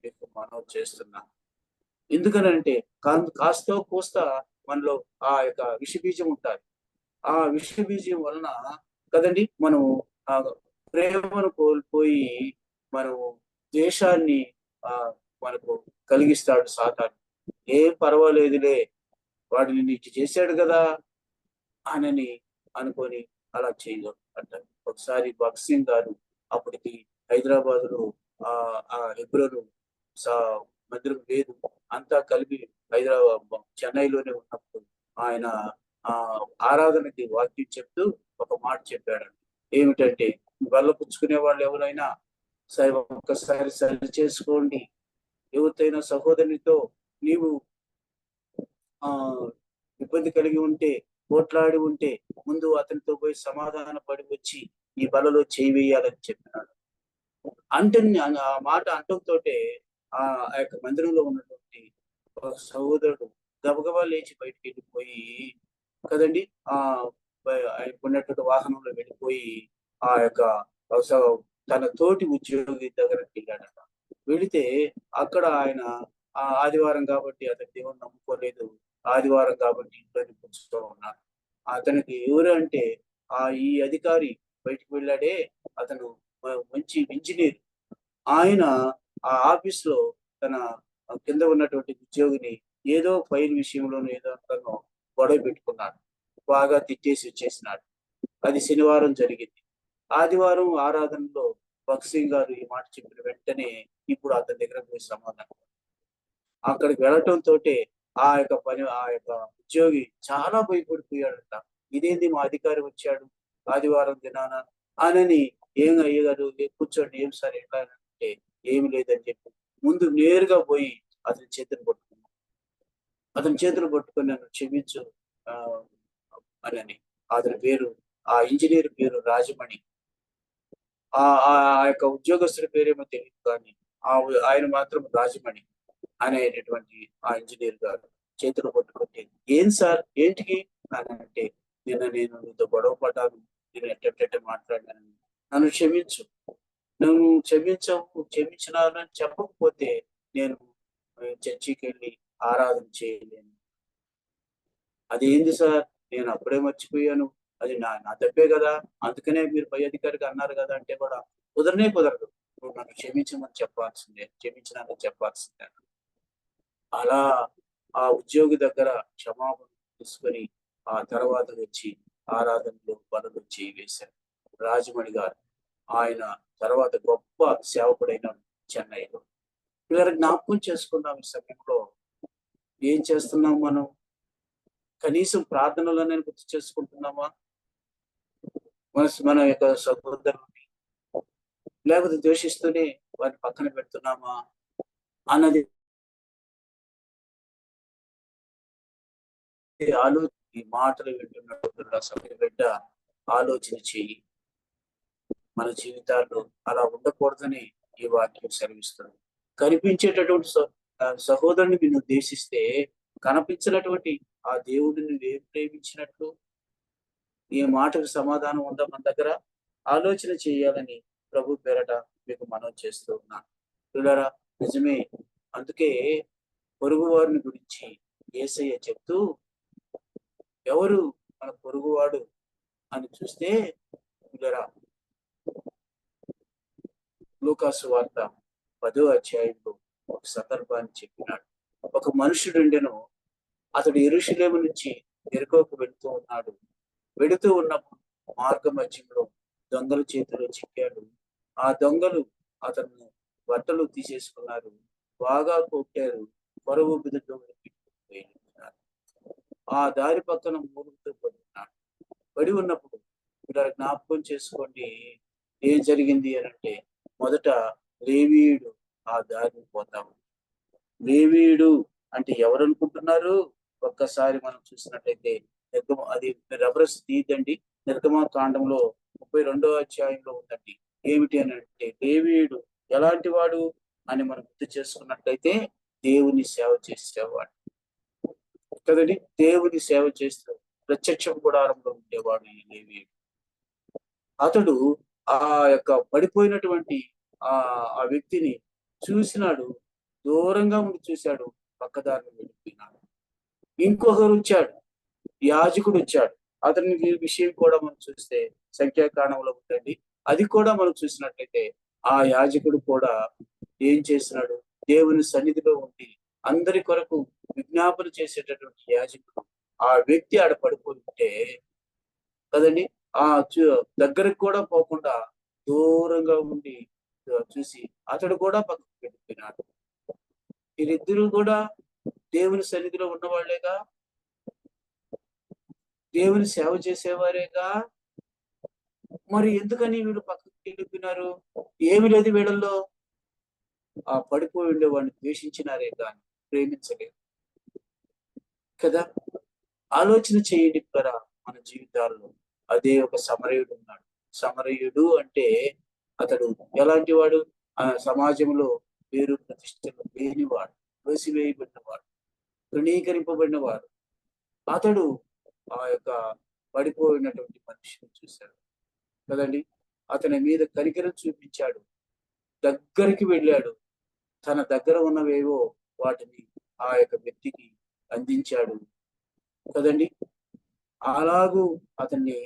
మీకు మనవి చేస్తున్నా. ఎందుకనంటే కాస్తో కోస్తా మనలో ఆ యొక్క విషబీజం ఉంటుంది. ఆ విషబీజం వలన కదండి మనము ఆ ప్రేమను కోల్పోయి మనము ద్వేషాన్ని మనకు కలిగిస్తాడు సాతాను. ఏం పర్వాలేదులే, వాడిని నీకు చేశాడు కదా అని అనుకొని అలా చేయగలరు అంటారు. ఒకసారి భగత్ సింగ్ గారు అప్పటికి హైదరాబాద్ లో ఆ హెబ్రోను మందిరం లేదు, అంతా కలిపి చెన్నైలోనే ఉన్నప్పుడు ఆయన ఆరాధనకి వాక్యం చెప్తూ ఒక మాట చెప్పాడండి. ఏమిటంటే, పుచ్చుకునే వాళ్ళు ఎవరైనా ఒక్కసారి సరి చేసుకోండి. ఎవరితైనా సహోదరునితో నీవు ఇబ్బంది కలిగి ఉంటే, పోట్లాడి ఉంటే, ముందు అతనితో పోయి సమాధాన పడి వచ్చి ఈ బలలో చేయి వేయాలని చెప్పినాడు. అంటే ఆ మాట అంటంతో ఆ యొక్క మందిరంలో ఉన్నటువంటి సహోదరుడు గబగబా లేచి బయటికి వెళ్ళిపోయి కదండి, ఉన్నటువంటి వాహనంలో వెళ్ళిపోయి ఆ యొక్క తన తోటి ఉద్యోగి దగ్గరకు వెళ్ళాడట. వెళితే అక్కడ ఆయన ఆదివారం కాబట్టి అతను దేవుని నమ్ముకోలేదు, ఆదివారం కాబట్టి ఇంట్లోనే కూర్చుంటూ ఉన్నాడు. అతనికి ఎవరు అంటే ఈ అధికారి బయటికి వెళ్ళాడే, అతను మంచి ఇంజనీర్. ఆయన ఆ ఆఫీస్ లో తన కింద ఉన్నటువంటి ఉద్యోగిని ఏదో ఫైల్ విషయంలోనూ ఏదో అంతనో గొడవ పెట్టుకున్నాడు, బాగా తిట్టేసి వచ్చేసినాడు. అది శనివారం జరిగింది. ఆదివారం ఆరాధనలో భగత్ సింగ్ గారు ఈ మాట చెప్పిన వెంటనే ఇప్పుడు అతని దగ్గర పోయి సమాధానం అక్కడికి వెళ్ళటంతో ఆ యొక్క ఉద్యోగి చాలా భయపడిపోయాడంట. ఇదేంది మా అధికారి వచ్చాడు ఆదివారం దినాన అని. ఏం అయ్యగారు కూర్చోండి, ఏం సార్ ఎట్లా అంటే ఏమి లేదని చెప్పి ముందు నేరుగా పోయి అతని చేతులు పట్టుకొని నన్ను క్షమించు అని. అతని పేరు, ఆ ఇంజనీర్ పేరు రాజమణి. ఆ యొక్క ఉద్యోగస్తుడి పేరేమో తెలియదు, కానీ ఆయన మాత్రం రాజమణి అనేటటువంటి ఆ ఇంజనీర్ గారు చేతులు పట్టుకుంటే, ఏం సార్ ఏంటికి అని అంటే, నేను నీతో గొడవ పడ్డాను, నేను ఎట్ట మాట్లాడినాను, నన్ను క్షమించు, నువ్వు క్షమించినానని చెప్పకపోతే నేను చర్చికి వెళ్ళి ఆరాధన చేయలేను. అదేంది సార్, నేను అప్పుడే మర్చిపోయాను, అది నా తప్పే కదా, అందుకనే మీరు పై అధికారికి అన్నారు కదా అంటే కూడా కుదరదు, నువ్వు నన్ను క్షమించమని క్షమించినానని చెప్పాల్సిందే. అలా ఆ ఉద్యోగి దగ్గర క్షమాపణ తీసుకొని ఆ తర్వాత వచ్చి ఆరాధనలో బలులు వేశారు రాజమణి గారు. ఆయన తర్వాత గొప్ప సేవకుడైన చెన్నైలో. ఇలా జ్ఞాపకం చేసుకున్నాం. ఈ సమయంలో ఏం చేస్తున్నాం మనం? కనీసం ప్రార్థనలోనే గుర్తు చేసుకుంటున్నామా మన యొక్క సహోదరుని, లేకపోతే ద్వేషిస్తూనే వారిని పక్కన పెడుతున్నామా అన్నది ఆలోచన. ఈ మాటలు వింటున్నట్టు సమయ బిడ్డ ఆలోచన చెయ్యి. మన జీవితాల్లో అలా ఉండకూడదని ఈ వాక్యం సెలవిస్తుంది. కనిపించేటటువంటి సహోదరుని నువ్వు ద్వేషిస్తే కనిపించినటువంటి ఆ దేవుడిని నువ్వేం ప్రేమించినట్లు? ఈ మాటకు సమాధానం ఉందా మన దగ్గర? ఆలోచన చేయాలని ప్రభు పేరట మీకు మనవి చేస్తూ ఉన్నాను. పిల్లరా, నిజమే. అందుకే పొరుగు వారిని గురించి యేసయ్య చెప్తూ, ఎవరు మన పొరుగువాడు అని చూస్తే, పిల్లరా, లూకాసు వార్త 10వ అధ్యాయంలో ఒక సందర్భాన్ని చెప్పినాడు. ఒక మనుషుడు ఉండెను. అతడు యెరూషలేము నుంచి యెరికోకు వెళుతూ ఉన్నప్పుడు మార్గ మధ్యంలో దొంగల చేతిలో చిక్కాడు. ఆ దొంగలు అతను బట్టలు తీసేసుకున్నారు, బాగా కొట్టారు, పరువు బిడ్డతో వెళ్ళిపోయినారు. ఆ దారి పక్కన మూలుగుతూ పడి ఉన్నప్పుడు ఇలా జ్ఞాపకం చేసుకోండి ఏం జరిగింది అని అంటే, మొదట లేవీయుడు ఆ దారిని పోతాము. లేవీయుడు అంటే ఎవరు అనుకుంటున్నారు? ఒక్కసారి మనం చూసినట్లయితే అది రెఫరెన్స్ తీయదండి. నిర్గమకాండంలో 32వ అధ్యాయంలో ఉందండి. ఏమిటి అని అంటే, లేవీయుడు ఎలాంటి వాడు అని మనం గుర్తు చేసుకున్నట్లయితే దేవుని సేవ చేసేవాడు కదండి. దేవుని సేవ చేస్తూ ప్రత్యక్ష గుడారంలో ఉండేవాడు ఈ లేవీయుడు. అతడు ఆ యొక్క పడిపోయినటువంటి ఆ వ్యక్తిని చూసినాడు, దూరంగా ఉండి చూశాడు, పక్కదారిని వెళ్ళిపోయినాడు. ఇంకొకరు వచ్చాడు, యాజకుడు వచ్చాడు. అతని విషయం కూడా మనం చూస్తే సంఖ్యాకాండంలో ఉంటుంది. అది కూడా మనం చూసినట్లయితే ఆ యాజకుడు కూడా ఏం చేసినాడు? దేవుని సన్నిధిలో ఉండి అందరి కొరకు విజ్ఞాపన చేసేటటువంటి యాజకుడు ఆ వ్యక్తి ఆడ పడిపోతుంటే కదండి, ఆ దగ్గరకు కూడా పోకుండా దూరంగా ఉండి చూసి అతడు కూడా పక్కకు వెళ్ళిపోయినాడు. వీరిద్దరూ కూడా దేవుని సన్నిధిలో ఉన్నవాళ్లేగా, దేవుని సేవ చేసేవారేగా. మరి ఎందుకని వీళ్ళు పక్కకు వెళ్ళిపోయినారు? ఏమి లేదు వీళ్ళల్లో. ఆ పడిపోయి ఉండేవాడిని ద్వేషించినారే కానీ ప్రేమించలేదు కదా. ఆలోచన చేయండి కదా. మన జీవితాల్లో అదే ఒక సమరయుడు ఉన్నాడు. సమరయుడు అంటే అతడు ఎలాంటి వాడు? ఆ సమాజంలో పేరు ప్రతిష్టలు లేనివాడు, వేసివేయబడినవాడు, తృణీకరింపబడినవాడు. అతడు ఆ యొక్క పడిపోయినటువంటి మనిషిని చూశాడు కదండి. అతని మీద కనికరం చూపించాడు, దగ్గరికి వెళ్ళాడు, తన దగ్గర ఉన్నవేవో వాటిని ఆ యొక్క వ్యక్తికి అందించాడు కదండి. అలాగూ అతన్ని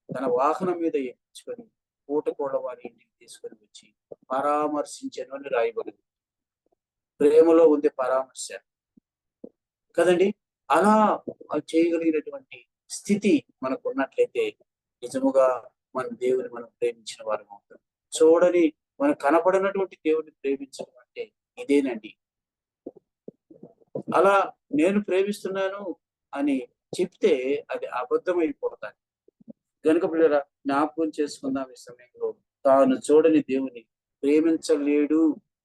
తన వాహనం మీద ఎక్కించుకొని పూటకోళ్ళ వారి ఇంటికి తీసుకొని వచ్చి పరామర్శించను అని రాయబడింది. ప్రేమలో ఉంది పరామర్శ కదండి. అలా చేయగలిగినటువంటి స్థితి మనకు ఉన్నట్లయితే నిజముగా మన దేవుని మనం ప్రేమించిన వారం అవుతాం. చూడని మనకు కనపడినటువంటి దేవుని ప్రేమించడం అంటే ఇదేనండి. అలా నేను ప్రేమిస్తున్నాను అని చెప్తే అది అబద్ధమైపోతాను. కనుక పిల్లరా, జ్ఞాపకం చేసుకుందాం ఈ సమయంలో. తాను చూడని దేవుని ప్రేమించలేడు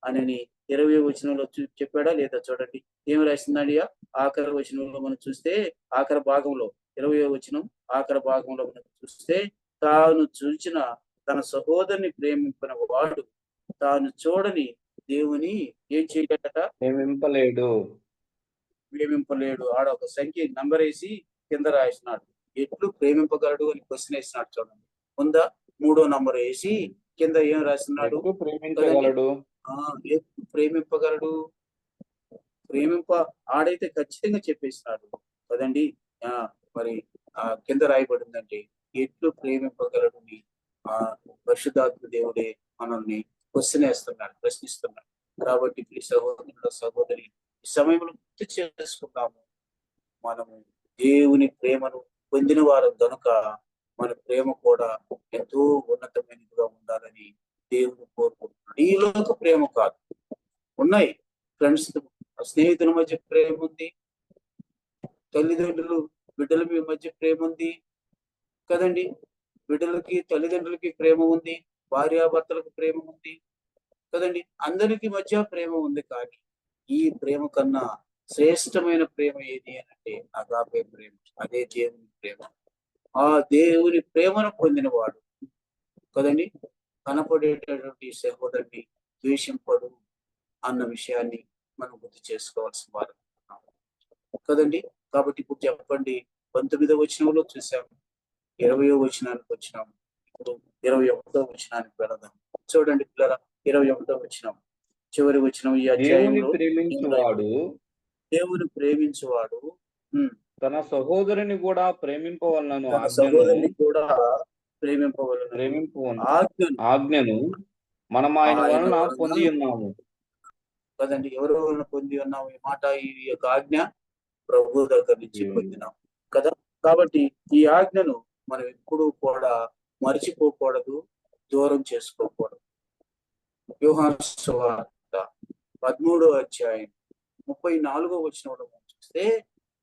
అని 20వ వచనంలో చెప్పాడా లేదా? చూడండి ఏమి రాసిందండి. ఆఖరి వచనంలో మనం చూస్తే, ఆఖరి భాగంలో 20వ వచనం ఆఖరి భాగంలో మనం చూస్తే, తాను చూచిన తన సహోదరుని ప్రేమించిన వాడు తాను చూడని దేవుని ఏం చేయలేట? ప్రేమింపలేడు. ఆడ ఒక సంఖ్య నంబర్ వేసి కింద రాసినాడు. ఎట్లు ప్రేమింపగలడు అని క్వశ్చన్ వేసినాడు. చూడండి ఉందా? 3వ నంబర్ వేసి కింద ఏం రాసినాడు? ప్రేమింపగలడు. ఆడైతే ఖచ్చితంగా చెప్పేసినాడు కదండి. మరి కింద రాయబడిందంటే ఎట్లు ప్రేమింపగలడు పరిశుద్ధాత్మ దేవుడే మనల్ని క్వశ్చన్ వేస్తున్నాడు, ప్రశ్నిస్తున్నాడు. కాబట్టి ఈ సహోదరుల సహోదరి ఈ సమయంలో గుర్తు చేసుకుందాము. మనము దేవుని ప్రేమను పొందిన వారు కనుక మన ప్రేమ కూడా ఎంతో ఉన్నతమైనదిగా ఉండాలని దేవుడు కోరుకుంటున్నాడు. ఈ లోక ప్రేమ కాదు. ఉన్నాయి ఫ్రెండ్స్, స్నేహితుల మధ్య ప్రేమ ఉంది, తల్లిదండ్రులు బిడ్డల మధ్య ప్రేమ ఉంది కదండి, బిడ్డలకి తల్లిదండ్రులకి ప్రేమ ఉంది, భార్యాభర్తలకు ప్రేమ ఉంది కదండి, అందరికి మధ్య ప్రేమ ఉంది. కానీ ఈ ప్రేమ కన్నా శ్రేష్టమైన ప్రేమ ఏది అంటే అగాపే ప్రేమ. అదే దేవుని ప్రేమ. ఆ దేవుని ప్రేమను పొందినవాడు కదండి కనపడేటటువంటి సహోదరుని ద్వేషింపడు అన్న విషయాన్ని మనం గుర్తు చేసుకోవాల్సిన వారు కదండి. కాబట్టి ఇప్పుడు చెప్పండి, 19వ వచనంలో చూసాము, 20వ వచనానికి వచ్చినాము, ఇప్పుడు 21వ వచనానికి వెళదాం. చూడండి పిల్లరా, 21వ వచనం చివరి వచనం. ఈ అధ్యాయంలో దేవుని ప్రేమించువాడు తన సహోదరుని కూడా ప్రేమింపవలనను సహోదరుని కూడా ప్రేమింపవలను ఆజ్ఞను మనం ఆయన వలన పొంది ఉన్నాము కదండి. ఎవరు వలన పొంది ఉన్నాము ఈ మాట? ఈ యొక్క ఆజ్ఞ ప్రభు దగ్గర నుంచి పొందినాం కదా. కాబట్టి ఈ ఆజ్ఞను మనం ఎప్పుడూ కూడా మర్చిపోకూడదు, దూరం చేసుకోకూడదు. యోహాను సువార్త 13వ అధ్యాయం 34వ వచనంలో చూస్తే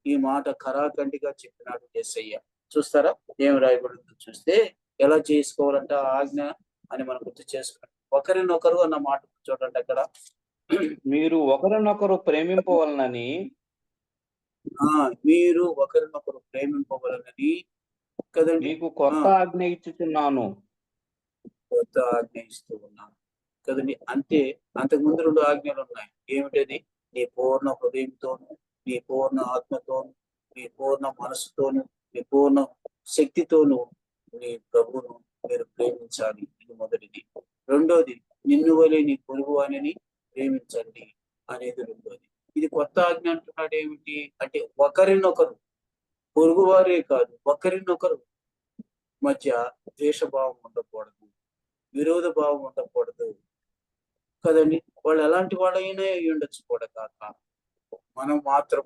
ఈ మాట ఖరాఖండిగా చెప్పినాడు యేసయ్య. చూస్తారా ఏం రాయబడిందో? చూస్తే ఎలా చేసుకోవాలంట ఆజ్ఞ అని మనం గుర్తు చేసుకున్నాం. ఒకరినొకరు అన్న మాట చూడండి అక్కడ. మీరు ఒకరినొకరు ప్రేమింపవలనని, మీరు ఒకరినొకరు ప్రేమింపవలనని కదండి మీకు కొత్త ఆజ్ఞ ఇచ్చుచున్నాను. కొత్త ఆజ్ఞ ఇస్తూ ఉన్నాను కదండి. అంటే అంతకుముందు 2 ఆజ్ఞలు ఉన్నాయి. ఏమిటది? నీ పూర్ణ హృదయంతోను, నీ పూర్ణ ఆత్మతోను, నీ పూర్ణ మనసుతోను, నీ పూర్ణ శక్తితోను నీ ప్రభువును మీరు ప్రేమించాలి. ఇది మొదటిది. రెండోది, నిన్ను వలె నీ పొరుగు వానిని ప్రేమించండి అనేది రెండోది. ఇది కొత్త ఆజ్ఞ అంటున్నాడు. ఏమిటి అంటే ఒకరినొకరు, పొరుగువారే కాదు, ఒకరినొకరు మధ్య ద్వేషభావం ఉండకూడదు, విరోధ భావం ఉండకూడదు కదండి. వాళ్ళు ఎలాంటి వాళ్ళైనా ఉండొచ్చు కూడా కాక మనం మాత్రం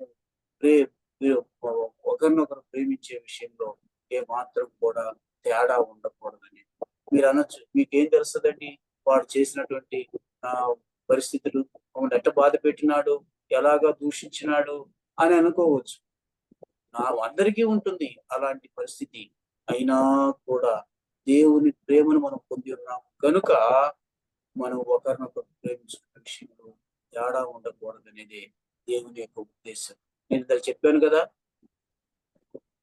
ఒకరినొకరు ప్రేమించే విషయంలో ఏ మాత్రం కూడా తేడా ఉండకూడదని మీరు అనొచ్చు. మీకేం తెలుస్తుందండి వాడు చేసినటువంటి పరిస్థితులు, ఎట్ట బాధ పెట్టినాడు, ఎలాగా దూషించినాడు అని అనుకోవచ్చు. అందరికీ ఉంటుంది అలాంటి పరిస్థితి. అయినా కూడా దేవుని ప్రేమను మనం పొంది ఉన్నాము కనుక మనం ఒకరినొకరు ప్రేమించుకునే విషయంలో తేడా ఉండకూడదు అనేది దేవుని యొక్క ఉద్దేశం. నేను ఇందాక చెప్పాను కదా,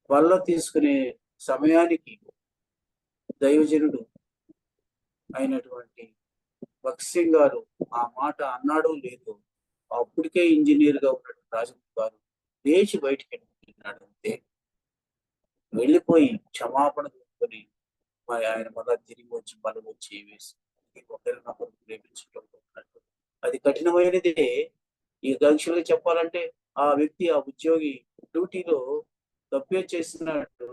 వల్ల తీసుకునే సమయానికి దైవజనుడు అయినటువంటి భక్సింగ్ గారు ఆ మాట అన్నాడో లేదో, అప్పటికే ఇంజనీర్ గా ఉన్నటువంటి రాజమౌళి గారు లేచి బయటికి వెళ్ళిపోతున్నాడు. అంతే, వెళ్ళిపోయి క్షమాపణ తీసుకొని మరి ఆయన మళ్ళా తిరిగి వచ్చి బలం వచ్చి వేసి ఒకరినొకరు ప్రేమించడం అది కఠినమైనదే. ఈ యాక్చువల్గా చెప్పాలంటే ఆ వ్యక్తి, ఆ ఉద్యోగి డ్యూటీలో తప్పే చేసినట్టు,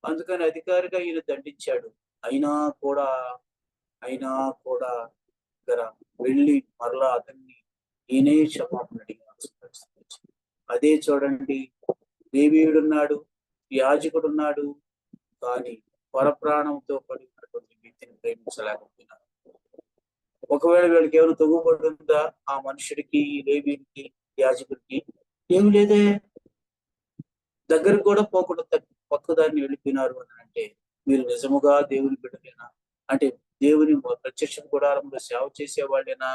అందుకని అధికారిగా ఈయన దండించాడు. అయినా కూడా వెళ్ళి మరలా అతన్ని ఈయనే క్షమాపణ అడిగాల్సిన పరిస్థితి వచ్చింది. అదే చూడండి, లేవీయుడున్నాడు, యాజకుడున్నాడు, కానీ పరప్రాణంతో పడినటువంటి వ్యక్తిని ప్రేమించలేకపోయినారు. ఒకవేళ వీళ్ళకి ఏమైనా తగ్గుబడి ఉందా? ఆ మనుషుడికి, లేవీయుడికి, యాజకుడికి ఏమి లేదే. దగ్గరకు కూడా పోకుండా పక్కదాన్ని వెళ్ళిపోయినారు అని అంటే మీరు నిజముగా దేవుని బిడ్డలేనా? అంటే దేవుని ప్రత్యక్ష గుడారంలో సేవ చేసేవాళ్ళేనా?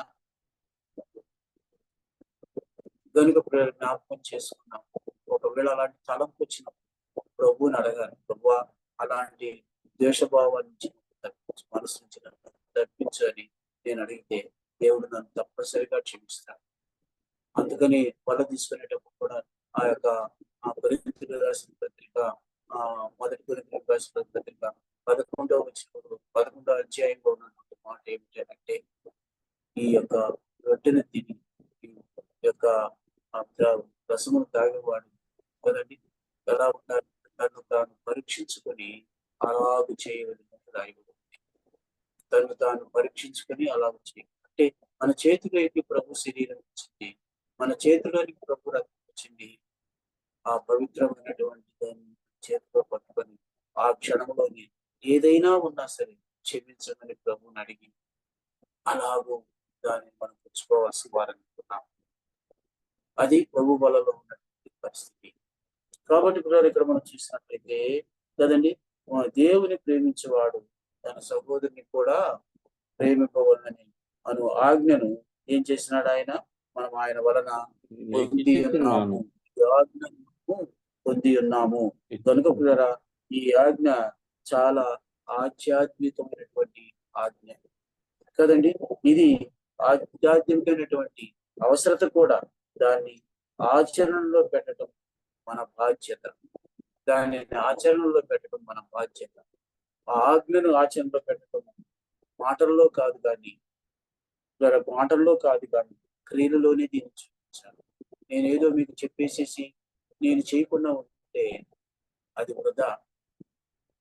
కనుక జ్ఞాపకం చేసుకున్నాం. ఒకవేళ అలాంటి తలంపు వచ్చినప్పుడు ప్రభువుని అడగాలి, ప్రభువా అలాంటి ద్వేషభావాల నుంచి మనసు నుంచి తప్పించని నేను అడిగితే దేవుడు నన్ను తప్పనిసరిగా క్షమిస్తాడు. అందుకని వల్ల తీసుకునేటప్పుడు కూడా ఆ కొరింథీయులకు రాసిన పత్రిక, మొదటి కొరింథీయులకు రాసిన పత్రిక 11వ అధ్యాయంలో ఉన్నటువంటి మాట ఏమిటి అంటే, ఈ యొక్క రొట్టెను తిని ఈ యొక్క రసమును తాగేవాడు కదండి ఎలా ఉండాలి, తను తాను పరీక్షించుకొని అలాగ చేయవలసినది రాయబడింది. తను తాను పరీక్షించుకొని అలాగ చేయాలి. అంటే మన చేతిలోకి ప్రభు శరీరం వచ్చింది, మన చేతిలోనికి ప్రభు రక్తం వచ్చింది. ఆ పవిత్రమైనటువంటి దాన్ని చేతిలో పట్టుకొని ఏదైనా ఉన్నా సరే క్షమించమని ప్రభువుని అడిగి అలాగూ దాన్ని మనం పుచ్చుకోవాల్సి వారనుకున్నాం. అది ప్రభు బలలో ఉన్నటువంటి పరిస్థితి. కాబట్టి పిల్లలు ఇక్కడ మనం చూసినట్లయితే కదండి, దేవుని ప్రేమించేవాడు తన సహోదరుని కూడా ప్రేమింపవలనని అను ఆజ్ఞను ఏం చేసినాడు ఆయన? మనం ఆయన వలన పొంది ఉన్నాము, ఈ ఆజ్ఞను పొంది ఉన్నాము. కనుక పిల్లరా, ఈ ఆజ్ఞ చాలా ఆధ్యాత్మికమైనటువంటి ఆజ్ఞ కదండి. ఇది ఆధ్యాత్మికమైనటువంటి అవసరత కూడా. దాన్ని ఆచరణలో పెట్టడం మన బాధ్యత. దాన్ని ఆచరణలో పెట్టడం మన బాధ్యత. ఆ ఆజ్ఞను ఆచరణలో పెట్టడం మాటల్లో కాదు కానీ క్రియలలోనే దీన్ని చూపించాను. నేనేదో మీకు చెప్పేసేసి నేను చేయకుండా ఉంటే అది వృధా.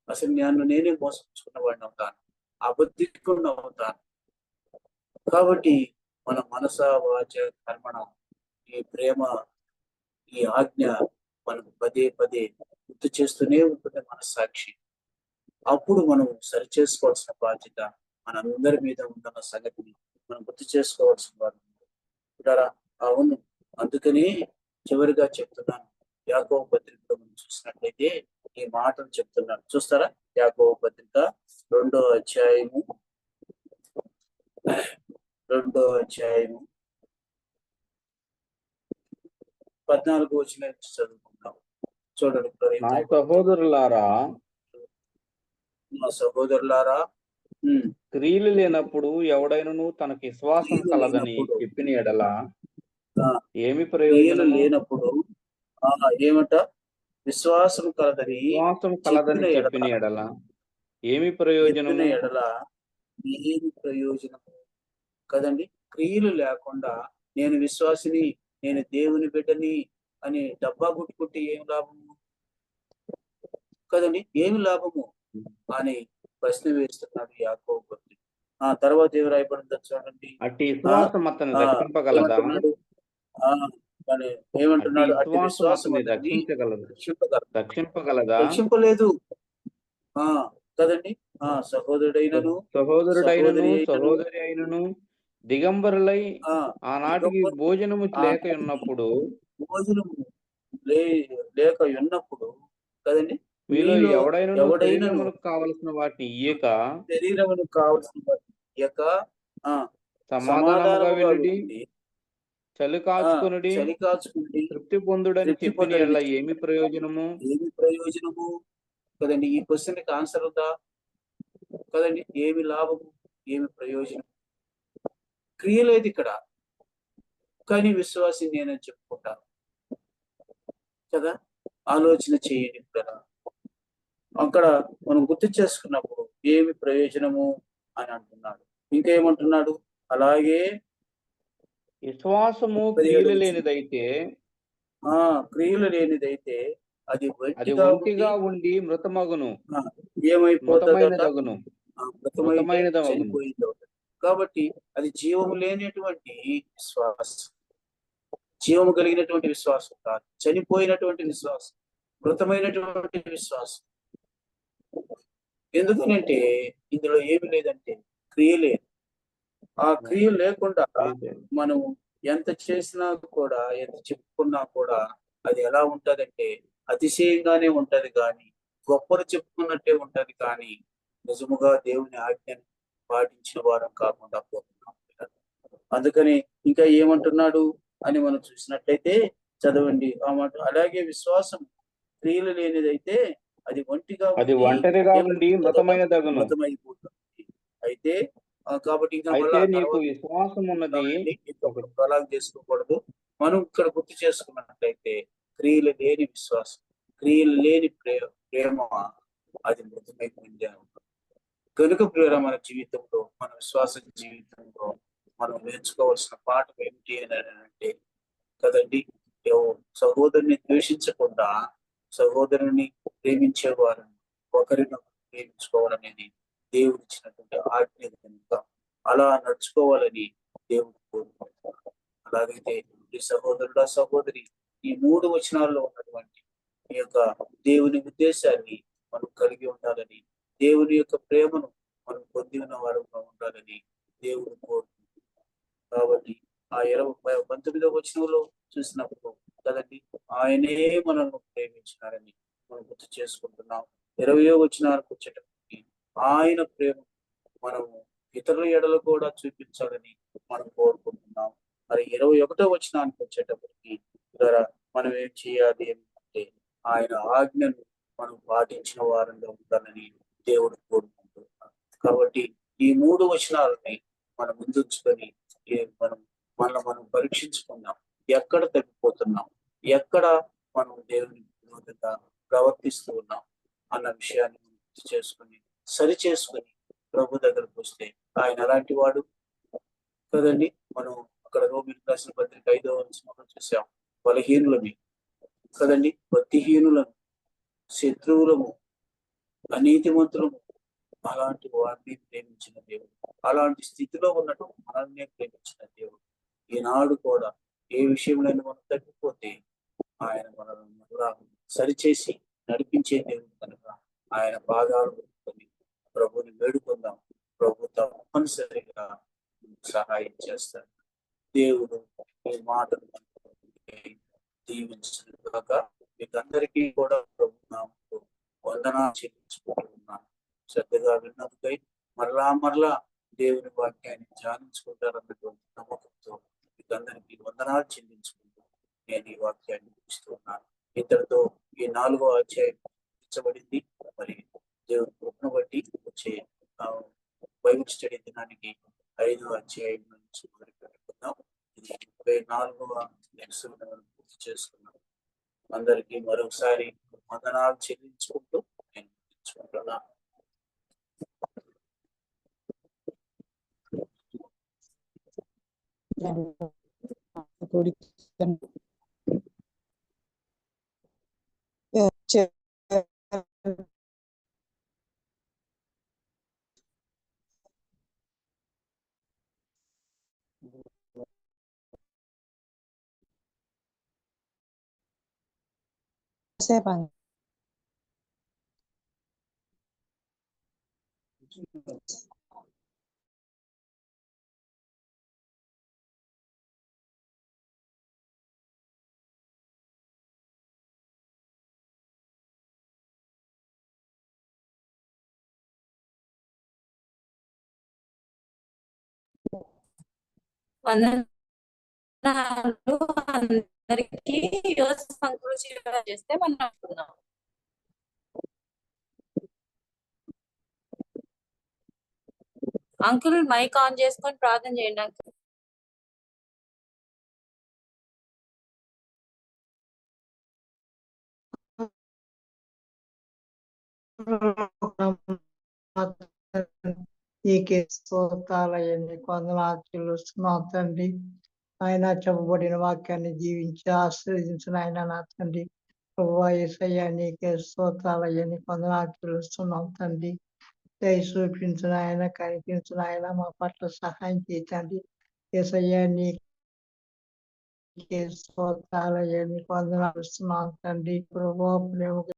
అసలు నేనే మోసపుచ్చుకున్న వాడిని అవుతాను, అబద్ధికుండా అవుతాను. కాబట్టి మన మనస వాచ కర్మణ ఈ ప్రేమ, ఈ ఆజ్ఞ మనం పదే పదే గుర్తు చేస్తూనే ఉంటుంది మనస్సాక్షి. అప్పుడు మనం సరి చేసుకోవాల్సిన బాధ్యత మనందరి మీద ఉందన్న సంగతిని మనం గుర్తు చేసుకోవాల్సిన వారు. అవును, అందుకని చివరిగా చెప్తున్నాను, యాకోబు పత్రికలో మనం చూసినట్లయితే ఈ మాటలు చెప్తున్నాను. చూస్తారా? యాకోబు పత్రిక 2వ అధ్యాయము 14వ వచనం చదువుకుందాం. చూడండి. నా సహోదరులారా, క్రియలు లేనప్పుడు ఎవడైనను తనకి విశ్వాసం కలదని చెప్పిన ఎడల ఏమి ప్రయోజనం? లేనప్పుడు ఏమంట? విశ్వాసం కలదని చెప్పిన ఎడల ఏమి ప్రయోజనం? ఏమి ప్రయోజనము కదండి. క్రియలు లేకుండా నేను విశ్వాసిని, నేను దేవుని బిడ్డని అని డబ్బా గుట్టుకుంటే ఏమి లాభము కదండి? ఏమి లాభము అని ప్రశ్న వేస్తున్నాడు యాకోబు. ఆ తర్వాత ఏమి రాయబడిందో చూడండి. అట్టి విశ్వాసం అతన్ని రక్షింపగలదా? ఏమంటున్నాడు? అట్టి విశ్వాసం రక్షింపగలదా? రక్షింపలేదు కదండి. సహోదరుడైనను సహోదరి అయినను దిగంబరులై ఆనాటికి భోజనము లేక ఉన్నప్పుడు కదండి, మీలో ఎవడైనా కావలసిన వాటిని ఇయ్యక సమాధానముగా వెళ్ళి చలి కాచుకునుడి, తృప్తి పొందుడని చెప్పిన ఏమి ప్రయోజనము? కదండి. ఈ క్వశ్చన్ కి ఆన్సర్ ఉందా కదండి? ఏమి లాభము, ఏమి ప్రయోజనం? క్రియలేదు ఇక్కడ, కానీ విశ్వాసి నేనని చెప్పుకుంటాను కదా. ఆలోచన చేయండి కదా. అక్కడ మనం గుర్తు చేసుకున్నప్పుడు ఏమి ప్రయోజనము అని అంటున్నాడు. ఇంకేమంటున్నాడు? అలాగే విశ్వాసము క్రియలు లేనిదైతే అది ఒంటిగా ఉండి మృతమగును, ఏమైపోతుందగును, చనిపోయింది. కాబట్టి అది జీవము లేనటువంటి విశ్వాసం, జీవము కలిగినటువంటి విశ్వాసం కాదు, చనిపోయినటువంటి విశ్వాసం, మృతమైనటువంటి విశ్వాసం. ఎందుకనంటే ఇందులో ఏమి లేదంటే క్రియ లేదు. ఆ క్రియ లేకుండా మనం ఎంత చేసినా కూడా, ఎంత చెప్పుకున్నా కూడా అది ఎలా ఉంటదంటే అతిశయంగానే ఉంటది కానీ గొప్పలు చెప్పుకున్నట్టే ఉంటది కానీ నిజముగా దేవుని ఆజ్ఞను పాటించిన వారం కాకుండా పోతున్నాం. అందుకని ఇంకా ఏమంటున్నాడు అని మనం చూసినట్లయితే చదవండి ఆ మాట. అలాగే విశ్వాసం క్రియలు లేనిదైతే అది ఒంటరిగా ఉండి మృతమైపోతుంది. అయితే కాబట్టి ఇంకా నీకు విశ్వాసం ఉన్నది అలాగ చేసుకోకూడదు. మనం ఇక్కడ గుర్తు చేసుకున్నట్లయితే క్రియలు లేని విశ్వాసం, క్రియలు లేని ప్రేమ అది మృతమైపోయింది. కనుక ప్రేమ మన జీవితంలో, మన విశ్వాస జీవితంలో మనం నేర్చుకోవాల్సిన పాఠం ఏమిటి అని అంటే కదండి, సహోదరుని ద్వేషించకుండా సహోదరుని ప్రేమించేవారని ఒకరిని ప్రేమించుకోవాలనేది దేవుడు ఇచ్చినటువంటి ఆజ్ఞ కనుక అలా నడుచుకోవాలని దేవుడు కోరుకుంటున్నాడు. అలాగైతే ఈ సహోదరుడు సహోదరి ఈ 3 వచనాల్లో ఉన్నటువంటి ఈ యొక్క దేవుని ఉద్దేశాన్ని మనం కలిగి ఉండాలని దేవుని యొక్క ప్రేమను మనం పొంది ఉన్న వారుగా ఉండాలని దేవుడు కోరుకుంటున్నాడు. కాబట్టి ఆ 19వ వచనంలో చూసినప్పుడు కదండి, ఆయనే మనల్ని ప్రేమించినారని మనం గుర్తు చేసుకుంటున్నాం. 20వ వచనానికి వచ్చేటప్పటికి ఆయన ప్రేమ మనము ఇతరుల ఎడలు కూడా చూపించాలని మనం కోరుకుంటున్నాం. మరి 21వ వచనానికి వచ్చేటప్పటికి ద్వారా మనం ఏం చేయాలి అంటే ఆయన ఆజ్ఞను మనం పాటించిన వారంగా ఉండాలని దేవుడు కోరుకుంటున్నాడు. కాబట్టి ఈ 3 వచనాలని మనం ముందుంచుకొని మనం పరీక్షించుకున్నాం. ఎక్కడ తగ్గిపోతున్నాం, ఎక్కడ మనం దేవుని విరోధంగా ప్రవర్తిస్తూ ఉన్నాం అన్న విషయాన్ని గుర్తు చేసుకుని సరి చేసుకుని ప్రభు దగ్గరకు వస్తే ఆయన అలాంటి వాడు కదండి. మనం అక్కడ రోమిలకు రాసిన పత్రిక 5వ వచనంలో చూసాం, బలహీనులమి కదండి, భక్తిహీనులను, శత్రువులము, అనీతిమంతులము, అలాంటి వారిని ప్రేమించిన దేవుడు, అలాంటి స్థితిలో ఉన్నట్టు మనల్ని ప్రేమించిన దేవుడు ఈనాడు కూడా ఏ విషయంలో మనం తగ్గిపోతే ఆయన మనల్ని మరలా సరిచేసి నడిపించే దేవుడు కనుక ఆయన పాదాలు పట్టుకొని ప్రభుని వేడుకుందాం. ప్రభు తప్పనిసరిగా సహాయం చేస్తాడు. దేవుడు ఈ మాటలు దీవించిన కాక మీకందరికీ కూడా ప్రభు నామములో వందనాలు చెల్లించుకుంటున్నాను. శ్రద్ధగా విన్నందుకై మరలా దేవుని వాక్యాన్ని ధ్యానించుకుంటారన్నటువంటి నమ్మకంతో మీకందరికీ వందనాలు చెల్లించుకుంటూ నేను ఈ వాక్యాన్ని ముగిస్తున్నాను. ఇంతటితో ఈ 4వ అధ్యాయం ముగించబడింది. మరి దేవుని కృపను బట్టి వచ్చే బైబిల్ స్టడీ దినానికి 5వ అధ్యాయం నుంచి మొదలు పెట్టుకుందాం. ఇది 34వ ఎపిసోడ్ పూర్తి చేసుకున్నాం. అందరికీ మరొకసారి వందనాలు చెల్లించుకుంటూ నేను ముగించుకుంటున్నాను. వందనాలు అందరికీ. సంకృషి చేస్తే మనం అనుకుందాం. అంకుల్ మైక్ ఆన్ చేసుకొని ప్రార్థన చేయండి అంకుల్. నీకే స్తోత్రాలయండి, వందనాలు చెల్లిస్తున్నాం తండ్రి. ఆయన చెప్పబడిన వాక్యాన్ని జీవించి ఆశీర్వదించిన ఆయన నా తండ్రి. ప్రభువా యేసయ్యా నీకే స్తోత్రాలయ్యని వందనాలు చెల్లిస్తున్నాం తండ్రి. దయ చూపించిన ఆయన, కనిపించిన ఆయన మా పట్ల సహాయం చేయండి. యేసయ్యా నీకే స్తోత్రాలయ్యని వందనాలు ఇస్తున్నాం తండ్రి. ప్రభువా ప్రేమ